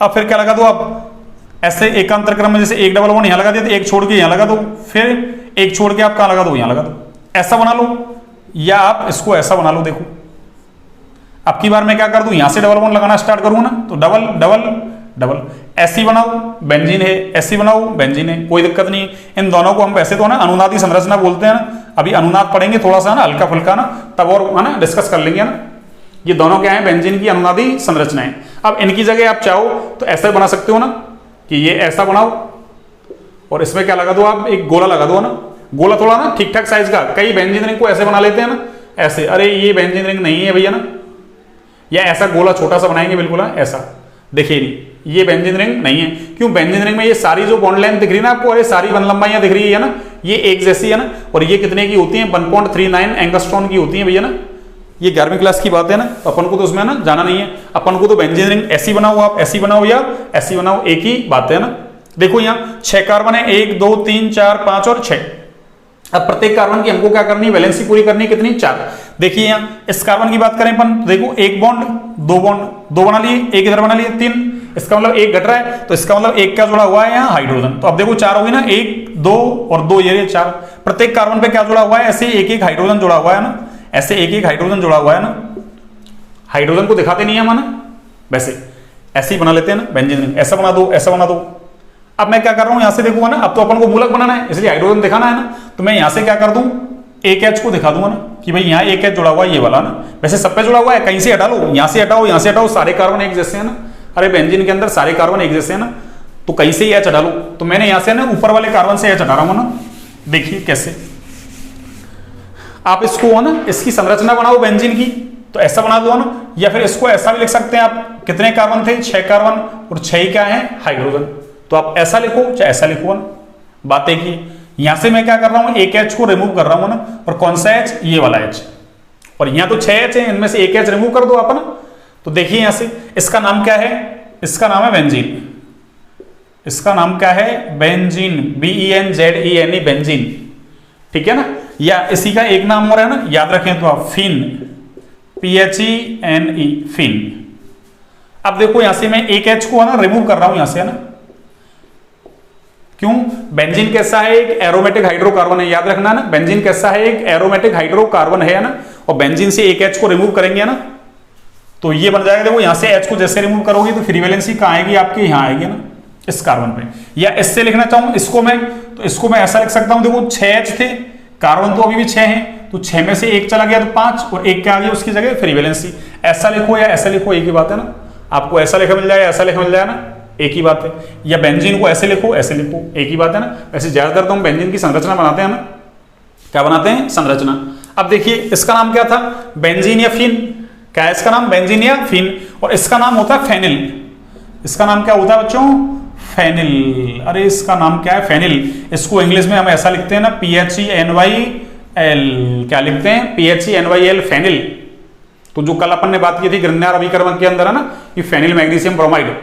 अब फिर क्या लगा दो आप, ऐसे एकांतर क्रम में, जैसे एक डबल बॉन्ड यहां लगा दिया तो एक छोड़ के यहां लगा दो, फिर एक छोड़ के आप कहां लगा दो, यहां लगा दो, ऐसा बना लो। या आप इसको ऐसा बना लो, देखो अब की बार मैं क्या कर दूं, यहां से डबल बॉन्ड लगाना स्टार्ट करूं ना, तो डबल डबल डबल, ऐसी बनाओ बेंजीन है, ऐसी बनाओ बेंजीन है, कोई दिक्कत नहीं। इन दोनों को हम वैसे तो ना अनुनादी संरचना बोलते हैं ना, अभी अनुनाद पढ़ेंगे थोड़ा सा ना, हल्का फुल्का ना, तब और है ना डिस्कस कर लेंगे ना। ये दोनों क्या है, बेंजीन की अनुनादी संरचनाएं। अब इनकी जगह आप चाहो तो ऐसा बना सकते हो ना, कि ये ऐसा बनाओ और इसमें क्या लगा दो आप, एक गोला लगा दो ना, गोला थोड़ा ना ठीक ठाक साइज का। कई बेंजीन रिंग को ऐसे बना लेते हैं ना, ऐसे, अरे ये बेंजीन रिंग नहीं है भैया ना, या ऐसा गोला छोटा सा बनाएंगे बिल्कुल ना, ऐसा। देखिए नहीं, ये बेंजीन रिंग नहीं है। क्यों, बेंजीन रिंग में ये सारी जो बॉन्ड लेंथ दिख रही है ना आपको, अरे सारी बंद लंबाइयां दिख रही है ना, ये एक जैसी है ना। और ये कितने की होती है, 1.39 एंगस्ट्रॉन की होती है भैया ना। ये 11वीं क्लास की बात है ना, तो अपन को तो उसमें ना जाना नहीं है। अपन को तो बेंजीन रिंग ऐसी बनाओ, आप ऐसी बनाओ या ऐसी बनाओ, एक ही बात है ना। देखो यहाँ 6 कार्बन है, 1 2 3 4 5 और 6। अब प्रत्येक कार्बन की हमको क्या करनी है, वैलेंसी पूरी करनी है, कितनी, 4। देखिए यहाँ इस कार्बन की बात करें अपन, देखो 1 बॉन्ड 2 बॉन्ड, 2 बना लिए, एक इधर बना लिए, 3। इसका मतलब 1 घट रहा है, तो इसका मतलब 1 क्या जुड़ा हुआ है यहाँ, हाइड्रोजन। तो अब देखो 4 होगी ना, 1 2 और 2 ये 4। प्रत्येक कार्बन पे क्या जुड़ा हुआ है, ऐसे एक एक हाइड्रोजन जुड़ा हुआ है ना, ऐसे एक एक हाइड्रोजन जुड़ा हुआ है ना। हाइड्रोजन को दिखाते नहीं है माना, वैसे ऐसे ही बना लेते हैं ना बेंजीन रिंग, ऐसा बना दो, ऐसा बना दो। अब मैं क्या कर रहा हूं, यहां से देखूंगा ना, अब तो अपन को मूलक बनाना है इसलिए हाइड्रोजन दिखाना है ना, तो मैं यहां से क्या कर दूं, एक एच को दिखा दूंगा ना कि भाई यहाँ एक एच जुड़ा हुआ है, ये वाला ना, वैसे सब पे जुड़ा हुआ है, कहीं से हटा लो, यहां से हटाओ, यहां से हटाओ, सारे कार्बन एक जैसे हैं ना, अरे बेंजीन के अंदर सारे कार्बन एक जैसे हैं ना, तो कहीं से एच हटा लो, तो मैंने यहां से ना ऊपर वाले कार्बन से एच हटा रहा हूं ना, देखिए कैसे। आप इसको ना इसकी संरचना बनाओ बेंजीन की, तो ऐसा बना दो ना, या फिर इसको ऐसा भी लिख सकते हैं आप, कितने कार्बन थे, 6 कार्बन, और 6 ही क्या है, हाइड्रोजन, तो आप ऐसा लिखो चाहे ऐसा लिखो ना, बात एक ही। यहां से मैं क्या कर रहा हूं, एक एच को रिमूव कर रहा हूं ना, और कौन सा एच, ये वाला एच, और यहां तो 6 एच है, इनमें से एक एच रिमूव कर दो आप ना, तो देखिए यहां से इसका नाम क्या है, इसका नाम है बेंजीन, इसका नाम क्या है, बेंजीन, BENZENE बेंजीन, ठीक है ना। या इसी का एक नाम और है ना, याद रखें तो आप, फिन, PHENE, फिन। अब देखो यहां से मैं एक एच को है ना रिमूव कर रहा हूं यहां से, है ना, क्यों, बेंजीन कैसा है, एक एरोमेटिक हाइड्रोकार्बन है, याद रखना ना, बेंजीन कैसा है, एक एरोमेटिक हाइड्रोकार्बन है ना, और बेंजीन से एक एच को रिमूव करेंगे ना, तो ये बन जाएगा, देखो यहां से एच को जैसे रिमूव करोगे तो फ्री वैलेंसी कहां आएगी आपकी, यहां आएगी ना, इस कार्बन पे। या इससे लिखना चाहूं इसको मैं, तो इसको मैं ऐसा लिख सकता हूं, देखो 6 एच थे, कार्बन तो अभी भी 6 हैं, तो 6 में से एक चला गया तो 5, और एक क्या आ गया उसकी जगह, फ्री वैलेंसी। ऐसा लिखो या ऐसा लिखो एक ही बात है ना, आपको ऐसा लिखा मिल जाएगा, ऐसा लिखा मिल जाएगा ना, एक ही बात है। या बेंजीन को ऐसे लिखो ऐसे लिखो, एक ही बात है ना। वैसे ज्यादातर तो हम बेंजीन की संरचना बनाते हैं ना, क्या बनाते हैं, संरचना। अब देखिए इसका नाम क्या था, बेंजीन या फिन, क्या है इसका नाम, बेंजीन या फिन, और इसका नाम होता है फेनिल। इसका नाम क्या होता है बच्चों, फेनिल। अरे इसका नाम क्या है, फेनिल। इसको इंग्लिश में हम ऐसा लिखते हैं ना, PHENYL, क्या लिखते हैं, PHENYL, फेनिल। तो जो कल अपन ने बात की थी ग्रिग्नार अभिकर्मक के अंदर है ना, ये फेनिल मैग्नीशियम ब्रोमाइड,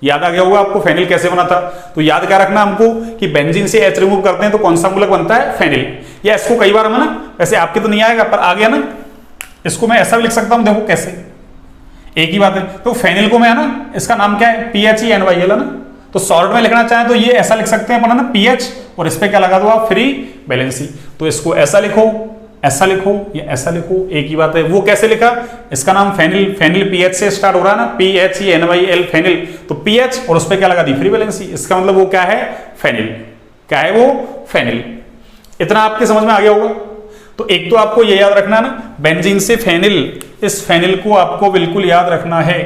याद आ गया होगा आपको फेनिल कैसे बना था। तो याद क्या रखना हमको कि बेंजीन से एच रिमूव करते हैं तो कौन सा मूलक बनता है, फेनिल। या इसको कई बार हम ना, वैसे आपके तो नहीं आएगा पर आ गया ना, इसको मैं ऐसा भी लिख सकता हूं, देखो कैसे, एक ही बात है। तो फेनिल को मैं है ना, इसका नाम क्या है, PHENYL है ना, तो शॉर्ट में लिखना चाहें तो ये ऐसा लिख सकते हैं अपन ना, PH, और इस पे क्या लगा दो आप, फ्री वैलेंसी। तो इसको ऐसा लिखो, ऐसा लिखो, या ऐसा लिखो, एक ही बात है। वो कैसे लिखा, इसका नाम फेनिल, फेनिल PH से स्टार्ट हो रहा है ना, PHENYL, फेनिल, तो PH और उस पे क्या लगा दी, फ्री वैलेंसी। इसका मतलब वो क्या है, फेनिल, क्या है वो, फेनिल। इतना आपके समझ में आ गया होगा। तो एक तो आपको ये याद रखना है ना, बेंजीन से फेनिल, इस फेनिल को आपको बिल्कुल याद रखना है,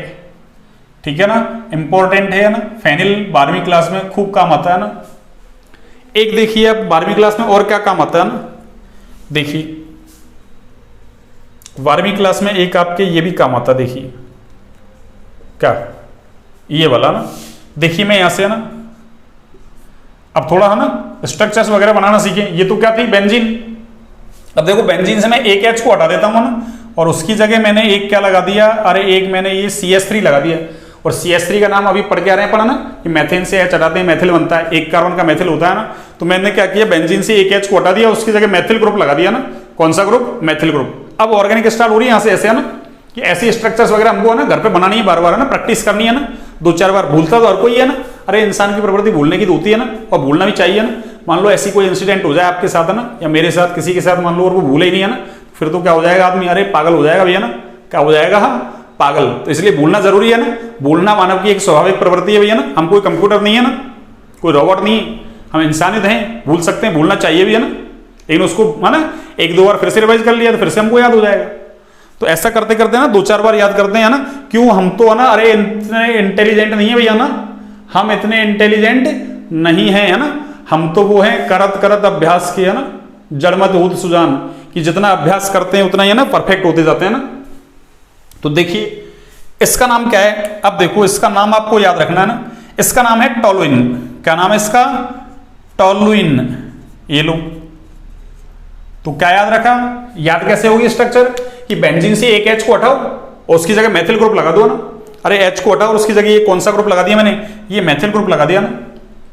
ठीक है ना, इंपॉर्टेंट है ना। फेनिल 12वीं क्लास में खूब काम आता है ना। एक देखिए अब 12वीं क्लास में और क्या काम आता है ना, देखिए 12वीं क्लास में एक आपके ये भी काम आता, देखिए क्या, ये वाला ना, देखिए मैं यहां से है ना, अब थोड़ा है ना स्ट्रक्चर्स वगैरह बनाना सीखें। ये तो क्या थी, बेंजीन। अब देखो बेंजीन से मैं एक एच को हटा देता हूं ना, और उसकी जगह मैंने एक क्या लगा दिया, अरे एक मैंने ये CH3 लगा दिया। और CH3 का नाम अभी पढ़ के आ रहे हैं, पढ़ा ना, कि मैथेन से एच हटाते हैं मैथिल बनता है, एक कार्बन का मैथिल होता है ना। तो मैंने क्या किया, बेंजीन से एक एच को हटा दिया, उसकी जगह मैथिल ग्रुप लगा दिया ना। कौन सा ग्रुप, मैथिल ग्रुप। अब ऑर्गेनिक स्टार्ट हो रही है यहाँ से, ऐसे है ना, कि ऐसी स्ट्रक्चर्स वगैरह हमको है ना घर पे बनानी है, बार बार है ना, प्रैक्टिस करनी है ना, 2-4 बार। भूलता तो हर कोई है ना, अरे इंसान की प्रवृत्ति भूलने की तो होती है ना, और भूलना भी चाहिए ना। मान लो ऐसी कोई इंसिडेंट हो जाए आपके साथ है ना, या मेरे साथ किसी के साथ मान लो, और वो भूले ही नहीं है ना, फिर तो क्या हो जाएगा आदमी, अरे पागल हो जाएगा भैया ना, क्या हो जाएगा, हाँ पागल। तो इसलिए भूलना जरूरी है ना, भूलना मानव की एक स्वाभाविक प्रवृत्ति है भैया ना। हम कोई कंप्यूटर नहीं है ना, कोई रोबोट नहीं है, हम इंसानियत हैं, भूल सकते हैं, भूलना चाहिए भी है ना। लेकिन उसको है ना 1-2 बार फिर से रिवाइज कर लिया तो फिर से हमको याद हो जाएगा। तो ऐसा करते करते ना 2-4 बार याद करते हैं ना। क्यों, हम तो है ना, अरे इतने इंटेलिजेंट नहीं है भैया ना, हम इतने इंटेलिजेंट नहीं है ना। हम तो वो हैं करत करत अभ्यास की है ना, जड़मत होत सुजान, कि जितना अभ्यास करते हैं उतना ही है ना परफेक्ट होते जाते हैं ना। तो देखिए इसका नाम क्या है, अब देखो इसका नाम आपको याद रखना है ना, इसका नाम है टोलुइन। क्या नाम है इसका, टोलुइन। ये लो, तो क्या याद रखा, याद कैसे होगी स्ट्रक्चर, कि बेंजीन से एक एच को हटाओ और उसकी जगह मैथिल ग्रुप लगा दो ना। अरे एच को हटाओ और उसकी जगह ये कौन सा ग्रुप लगा दिया मैंने, ये मैथिल ग्रुप लगा दिया ना।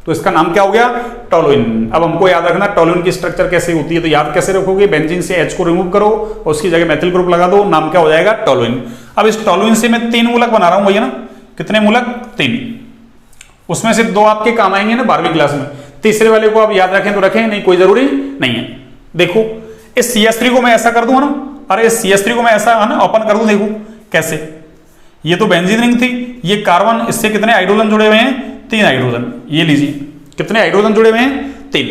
तो इसका नाम क्या हो गया, टोलुइन। अब हमको याद रखना टोलुइन की स्ट्रक्चर कैसे होती है, तो याद कैसे रखोगे, बेंजीन से एच को रिमूव करो और उसकी जगह मैथिल ग्रुप लगा दो, नाम क्या हो जाएगा, टोलुइन। अब इस टोलुइन से मैं 3 मूलक बना रहा हूं भैया ना, कितने मूलक, 3। उसमें से 2 आपके काम आएंगे ना 12वीं क्लास में, तीसरे वाले को आप याद रखें तो रखें, नहीं कोई जरूरी नहीं है। देखो इस CH3 को मैं ऐसा कर दूं ना, अरे इस CH3 को मैं ऐसा है ना ओपन कर दूं, देखो कैसे, ये तो बेंजीन रिंग थी, ये कार्बन, इससे कितने हाइड्रोजन जुड़े हुए हैं? 3 हाइड्रोजन। ये लीजिए, कितने हाइड्रोजन जुड़े हुए हैं? 3।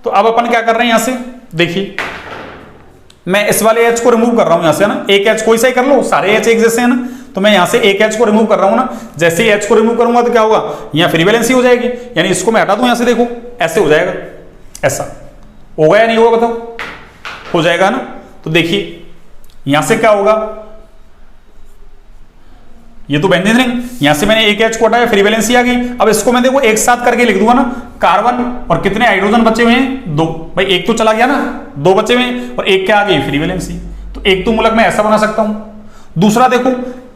तो अब अपन क्या कर रहे हैं यहां से, देखिए मैं इस वाले H को रिमूव कर रहा हूं यहां से, ना एक H कोई सा ही कर लो, सारे H एक जैसे हैं ना, तो मैं यहां से एक H को रिमूव कर रहा हूं ना, जैसे ही H को रिमूव करूंगा तो क्या होगा, यहां फ्री वैलेंसी हो जाएगी, यानी इसको मैं हटा दूं यहां से, देखो ऐसे हो जाएगा, ऐसा होगा या नहीं होगा बताओ? हो जाएगा ना। तो देखिए यहां से क्या होगा, ये तो बेंजीन रिंग, यहां से मैंने एक H को हटाया, फ्री वैलेंसी आ गई। अब इसको मैं देखो एक साथ करके लिख दूंगा ना, कार्बन और कितने हाइड्रोजन बचे हुए हैं? 2। भाई एक तो चला गया ना, 2 बचे हुए हैं, और एक क्या आ गई? Free valency. तो एक तो मूलक मैं ऐसा बना सकता हूं। दूसरा देखो,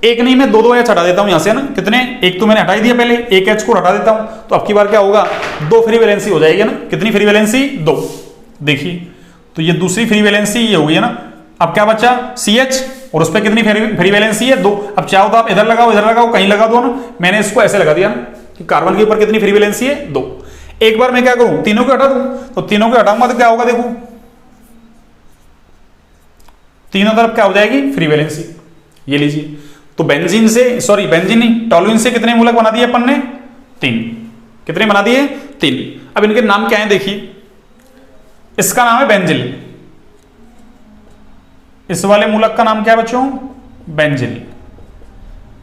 एक नहीं, मैं 2 H हटा देता हूं यहां से ना, कितने? एक तो मैंने हटा ही दिया पहले, एक H को हटा देता हूं, तो अब की बार क्या होगा, 2 फ्री वैलेंसी हो जाएगी ना। कितनी फ्री वैलेंसी? 2। देखिए तो ये दूसरी फ्री वैलेंसी ये हो गई है ना। अब क्या बचा? CH, और उस पर कितनी फ्री वैलेंसी है? 2। अब चाहो तो आप इधर लगाओ, इधर लगाओ, कहीं लगा दो ना, मैंने इसको ऐसे लगा दिया ना कि कार्बन के ऊपर कितनी फ्री वैलेंसी है? 2। एक बार मैं क्या करूं, तीनों को हटा दूं, तो तीनों को हटाऊंगा तो क्या होगा, देखो तीनों तरफ क्या हो जाएगी? Free valency. ये लीजिए, तो बेंजीन से, सॉरी बेंजीन नहीं, टॉलुइन से कितने मूलक बना दिए अपन ने? 3। कितने बना दिए? 3। अब इनके नाम क्या है देखिए, इसका नाम है बेंजिल, इस वाले मूलक का नाम क्या है बच्चों? बेंजिल।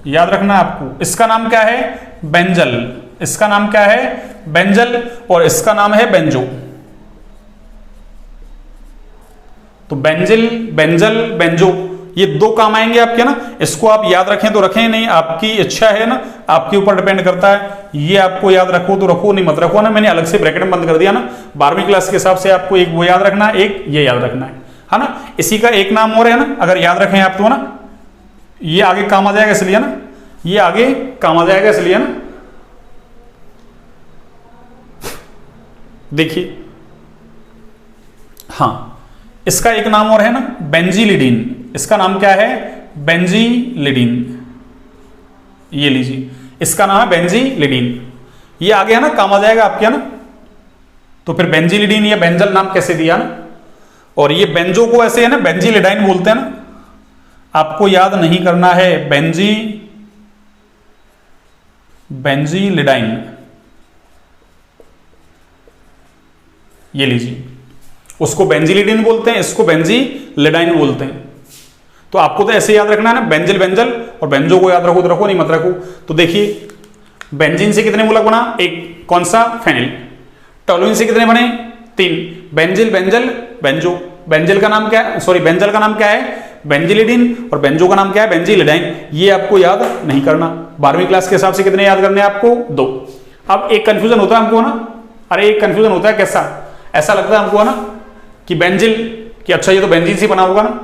याद रखना आपको, इसका नाम क्या है? बेंजल। इसका नाम क्या है? बेंजल। और इसका नाम है बेंजो। तो बेंजिल, बेंजल, बेंजो, ये 2 काम आएंगे आपके ना। इसको आप याद रखें तो रखें, नहीं आपकी इच्छा है ना, आपके ऊपर डिपेंड करता है। ये आपको याद रखो तो रखो, नहीं मत रखो ना, मैंने अलग से ब्रैकेट में बंद कर दिया ना। 12वीं क्लास के हिसाब से आपको एक वो याद रखना है, एक ये याद रखना है ना। इसी का एक नाम और है ना, अगर याद रखें आप तो ना, ये आगे काम आ जाएगा इसलिए ना, ये आगे काम आ जाएगा इसलिए ना। देखिए हाँ, इसका एक नाम और है ना, बेंजीलिडीन। इसका नाम क्या है? बेंजीलिडीन। ये लीजिए, इसका नाम है बेंजीलिडीन। ये आगे है ना, काम आ जाएगा आपके, है ना। तो फिर बेंजीलिडीन या बेंजल नाम कैसे दिया ना। और ये बेंजो को ऐसे है ना, बेंजीलिडाइन बोलते हैं ना। आपको याद नहीं करना है, बेंजीलिडाइन। ये लीजिए, उसको बेंजीलिडीन बोलते हैं, इसको बेंजीलिडाइन बोलते हैं। तो आपको तो ऐसे याद रखना है ना, बेंजिल, बेंजल, और बेंजो को याद रखो तो रखो, नहीं मत रखो। तो देखिए बेंजीन से कितने मूलक बना? एक, कौन सा? फेनिल। टोलुइन से कितने बने? 3। Benzyl, benzyl, banjo. बेंजिल का नाम क्या है, सॉरी बेंजल का नाम क्या है? बेंजिलिडीन। और बेंजो का नाम क्या है? बेंजीलिडाइन। ये आपको याद नहीं करना। 12वीं क्लास के हिसाब से कितने याद करने हैं आपको? 2। अब एक कंफ्यूजन होता है हमको ना, अरे एक कंफ्यूजन होता है, कैसा? ऐसा लगता है हमको ना कि बेंजिल, कि अच्छा ये तो बेंजीन से बना होगा ना।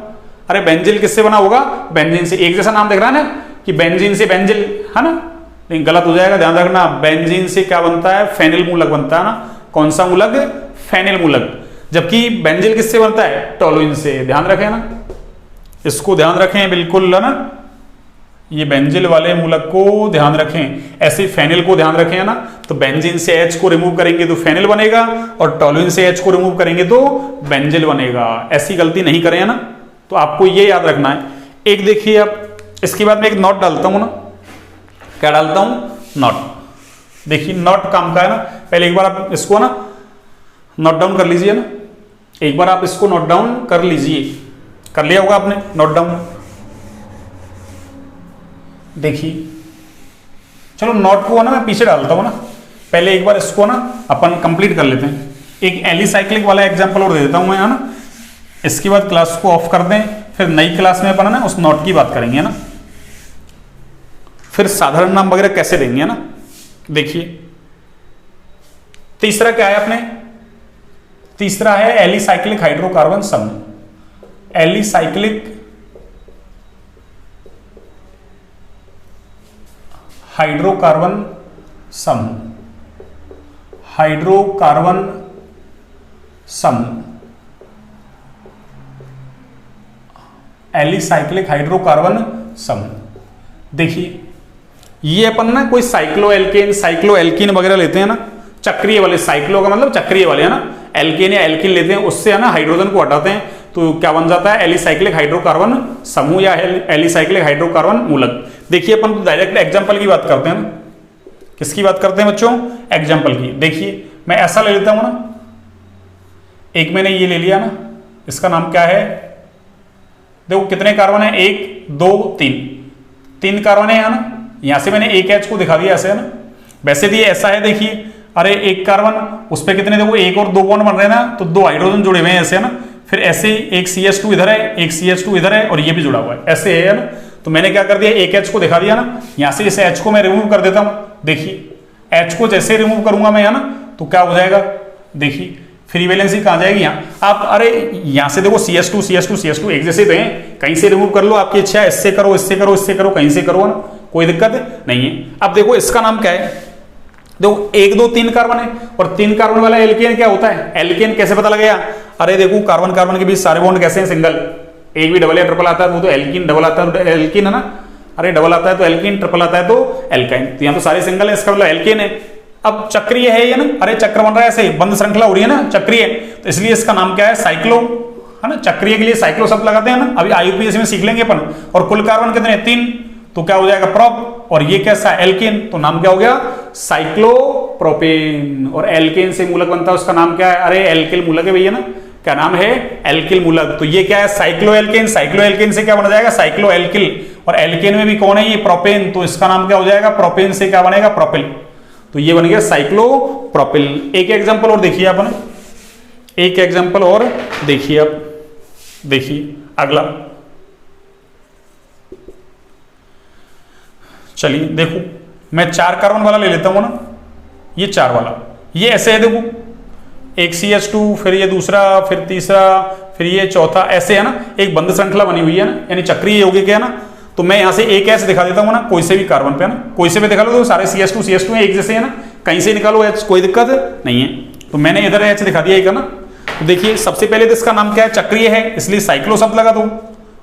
अरे बेंजिल किससे बना होगा? बेंजीन से। एक जैसा नाम दिख रहा है ना कि बेंजीन से बेंजिल, है ना, लेकिन गलत हो जाएगा, ध्यान रखना। बेंजीन से क्या बनता है? फेनिल मूलक बनता है ना। कौन सा मूलक? फेनिल मूलक। जबकि बेंजिल किससे बनता है? टोलुइन से। ध्यान रखें ना, इसको ध्यान रखें बिल्कुल, है ना। ये बेंजिल वाले मूलक को ध्यान रखें, ऐसे फेनिल को ध्यान रखें, है ना। तो बेंजीन से H को रिमूव करेंगे तो फेनिल बनेगा, और टोलुइन से H को रिमूव करेंगे तो बेंजिल बनेगा। ऐसी गलती नहीं करें, है ना। तो आपको ये याद रखना है। एक देखिए आप, इसके बाद मैं एक नोट डालता हूं ना। क्या डालता हूं? नोट। देखिए नोट काम का है ना। पहले एक बार आप इसको ना नोट डाउन कर लीजिए ना, एक बार आप इसको नोट डाउन कर लीजिए। कर लिया होगा आपने नोट डाउन। देखिए चलो नोट को ना मैं पीछे डालता हूं ना, पहले एक बार इसको ना अपन कंप्लीट कर लेते हैं। एक एलिसाइक्लिक वाला एग्जांपल और दे देता हूं मैं, है ना। इसके बाद क्लास को ऑफ कर दें, फिर नई क्लास में अपन ना उस नोट की बात करेंगे, है ना। फिर साधारण नाम वगैरह कैसे देंगे, है ना। देखिए तीसरा क्या है अपने? तीसरा है एलिसाइक्लिक हाइड्रोकार्बन समूह। एलिसाइक्लिक हाइड्रोकार्बन समूह। हाइड्रोकार्बन समूह, एलिसाइक्लिक हाइड्रोकार्बन समूह। देखिए ये अपन ना कोई साइक्लो एल्केन वगैरह लेते हैं ना, चक्रीय वाले। साइक्लो का मतलब चक्रीय वाले, है ना। एल्केन या एल्किन लेते हैं, उससे है ना हाइड्रोजन को हटाते हैं, तो क्या बन जाता है, एलिसाइक्लिक हाइड्रोकार्बन समूह या एलिसाइक्लिक हाइड्रोकार्बन मूलक। देखिए अपन डायरेक्ट एग्जांपल की बात करते हैं ना, किसकी बात करते हैं बच्चों, एग्जांपल की। देखिए मैं ऐसा ले लेता हूं ना, एक मैंने ये ले लिया ना, इसका नाम क्या है, देखो कितने कार्बन है, 1 2 3 कार्बन है ना, यहां से मैंने एक एच को दिखा दिया ऐसे है ना। वैसे भी ऐसा है, देखिए अरे एक कार्बन उस पर कितने, देखो 1 और 2 बॉन्ड बन रहे हैं ना, तो 2 हाइड्रोजन जुड़े हुए हैं ऐसे है ना, फिर ऐसे एक CH2 इधर है, एक CH2 इधर है और ये भी जुड़ा हुआ है ऐसे है ना। तो मैंने क्या कर दिया, एक एच को दिखा दिया ना, यहां से इस एच को मैं रिमूव कर देता हूं। देखिए एच को जैसे रिमूव करूंगा मैं है ना, तो क्या हो जाएगा, देखिए फ्री वैलेंसी कहां जाएगी, यहाँ आप अरे यहां से देखो CH2 एक जैसे थे, कहीं से रिमूव कर लो, आपकी इच्छा है, इससे करो इससे करो इससे करो, कहीं से करो ना, कोई दिक्कत नहीं है। अब देखो इसका नाम क्या है, देखो 1 2 3 कार्बन है और 3 कार्बन वाला एल्केन क्या होता है, एल्केन कैसे पता लगेगा, अरे देखो कार्बन कार्बन के बीच सारे बॉन्ड कैसे हैं, सिंगल, एक भी डबल या ट्रिपल आता है वो तो एल्कीन, डबल आता है तो एल्कीन है ना, अरे डबल आता है तो एल्कीन, ट्रिपल आता है तो एल्काइन, तो यहाँ तो सारे सिंगल है, इसका मतलब एल्केन है। अब चक्रीय है ये ना, अरे चक्र बन रहा है ऐसे, बंद श्रृंखला हो रही है ना, चक्रीय, तो इसलिए इसका नाम क्या है, साइक्लो है ना, चक्रीय के लिए साइक्लो शब्द लगाते हैं ना, अभी IUPAC में सीख लेंगे अपन। और कुल कार्बन कितने, 3, तो क्या हो जाएगा प्रोप, और ये कैसा एल्केन, तो नाम क्या हो गया, साइक्लोप्रोपेन। और एल्केन से मूलक बनता है, उसका नाम क्या है, अरे एल्किल मूलक है भैया ना, क्या नाम है, एल्किल मूलक। तो ये क्या है, साइक्लो एल्केन, साइक्लो एल्केन से क्या बन जाएगा, साइक्लो एल्किल, और एल्केन में भी कौन है, ये प्रोपेन, तो इसका नाम क्या हो जाएगा, प्रोपेन से क्या बनेगा, प्रोपिल, तो ये बन गया साइक्लोप्रोपिल। एक एग्जांपल और देखिए अपन, एक एग्जांपल और देखिए, अब देखिए अगला, चलिए देखो मैं 4 कार्बन वाला ले लेता हूं ना, ये 4 वाला, ये ऐसे है देखो, एक CH2 फिर ये दूसरा फिर तीसरा फिर ये चौथा, ऐसे है ना, एक बंद श्रृंखला बनी हुई है ना, यानी चक्रीय यौगिक क्या है ना। तो मैं यहां से एक ऐसे दिखा देता हूं ना, कोई से भी कार्बन पे है ना, कोई से भी दिखा लो, तो सारे CH2 एक जैसे है ना, कहीं से निकालो H, कोई दिक्कत नहीं है। तो मैंने इधर H दिखा दिया एक है ना। तो देखिए सबसे पहले तो इसका नाम क्या है, चक्रीय है, इसलिए साइक्लो शब्द लगा दो,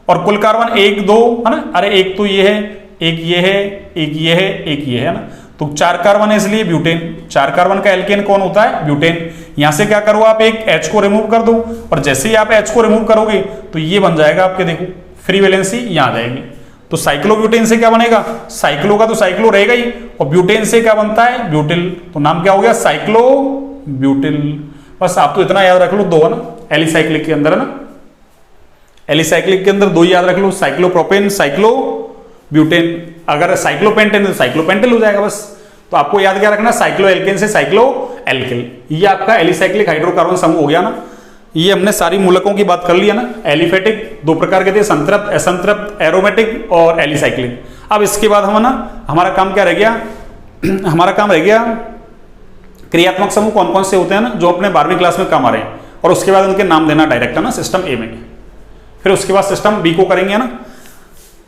और कुल कार्बन 1 2 है ना, अरे एक तो ये है, एक ये है, एक ये है, एक ये है ना, तो 4 कार्बन है इसलिए ब्यूटेन। 4 कार्बन का एल्केन कौन होता है, ब्यूटेन। यहां से क्या करो आप, एक H को रिमूव कर दो, और जैसे ही आप H को रिमूव करोगे तो ये बन जाएगा आपके, देखो फ्री वैलेंसी यहां आ जाएगी। तो साइक्लोब्यूटेन से क्या बनेगा, साइक्लो का तो साइक्लो रहेगा ही, और ब्यूटेन से क्या बनता है, ब्यूटिल, तो नाम क्या हो गया, साइक्लोब्यूटिल। बस आप तो इतना याद रख लो, 2 है ना, एलिसाइक्लिक के अंदर है ना, एलिसाइक्लिक के अंदर 2 याद रख लो, साइक्लोप्रोपेन, साइक्लोब्यूटेन। अगर साइक्लोपेंटेन तो साइक्लोपेंटिल हो जाएगा बस। तो आपको याद क्या रखना, साइक्लो एल्केन से साइक्लो एल्किल, ये आपका एलिसाइक्लिक हाइड्रोकार्बन समूह हो गया ना। ये हमने सारी मूलकों की बात कर लिया ना, एलिफेटिक 2 प्रकार के थे, संतृप्त, असंतृप्त, एरोमेटिक और एलिसाइक्लिक। अब इसके बाद हम ना, हमारा काम क्या रह गया, हमारा काम रह गया क्रियात्मक समूह कौन कौन से होते हैं ना, जो अपने 12वीं क्लास में काम आ रहे हैं, और उसके बाद उनके नाम देना डायरेक्ट है ना सिस्टम ए में, फिर उसके बाद सिस्टम बी को करेंगे ना।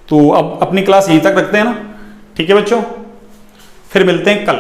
तो अब अपनी क्लास यहीं तक रखते हैं ना, ठीक है बच्चों, फिर मिलते हैं कल।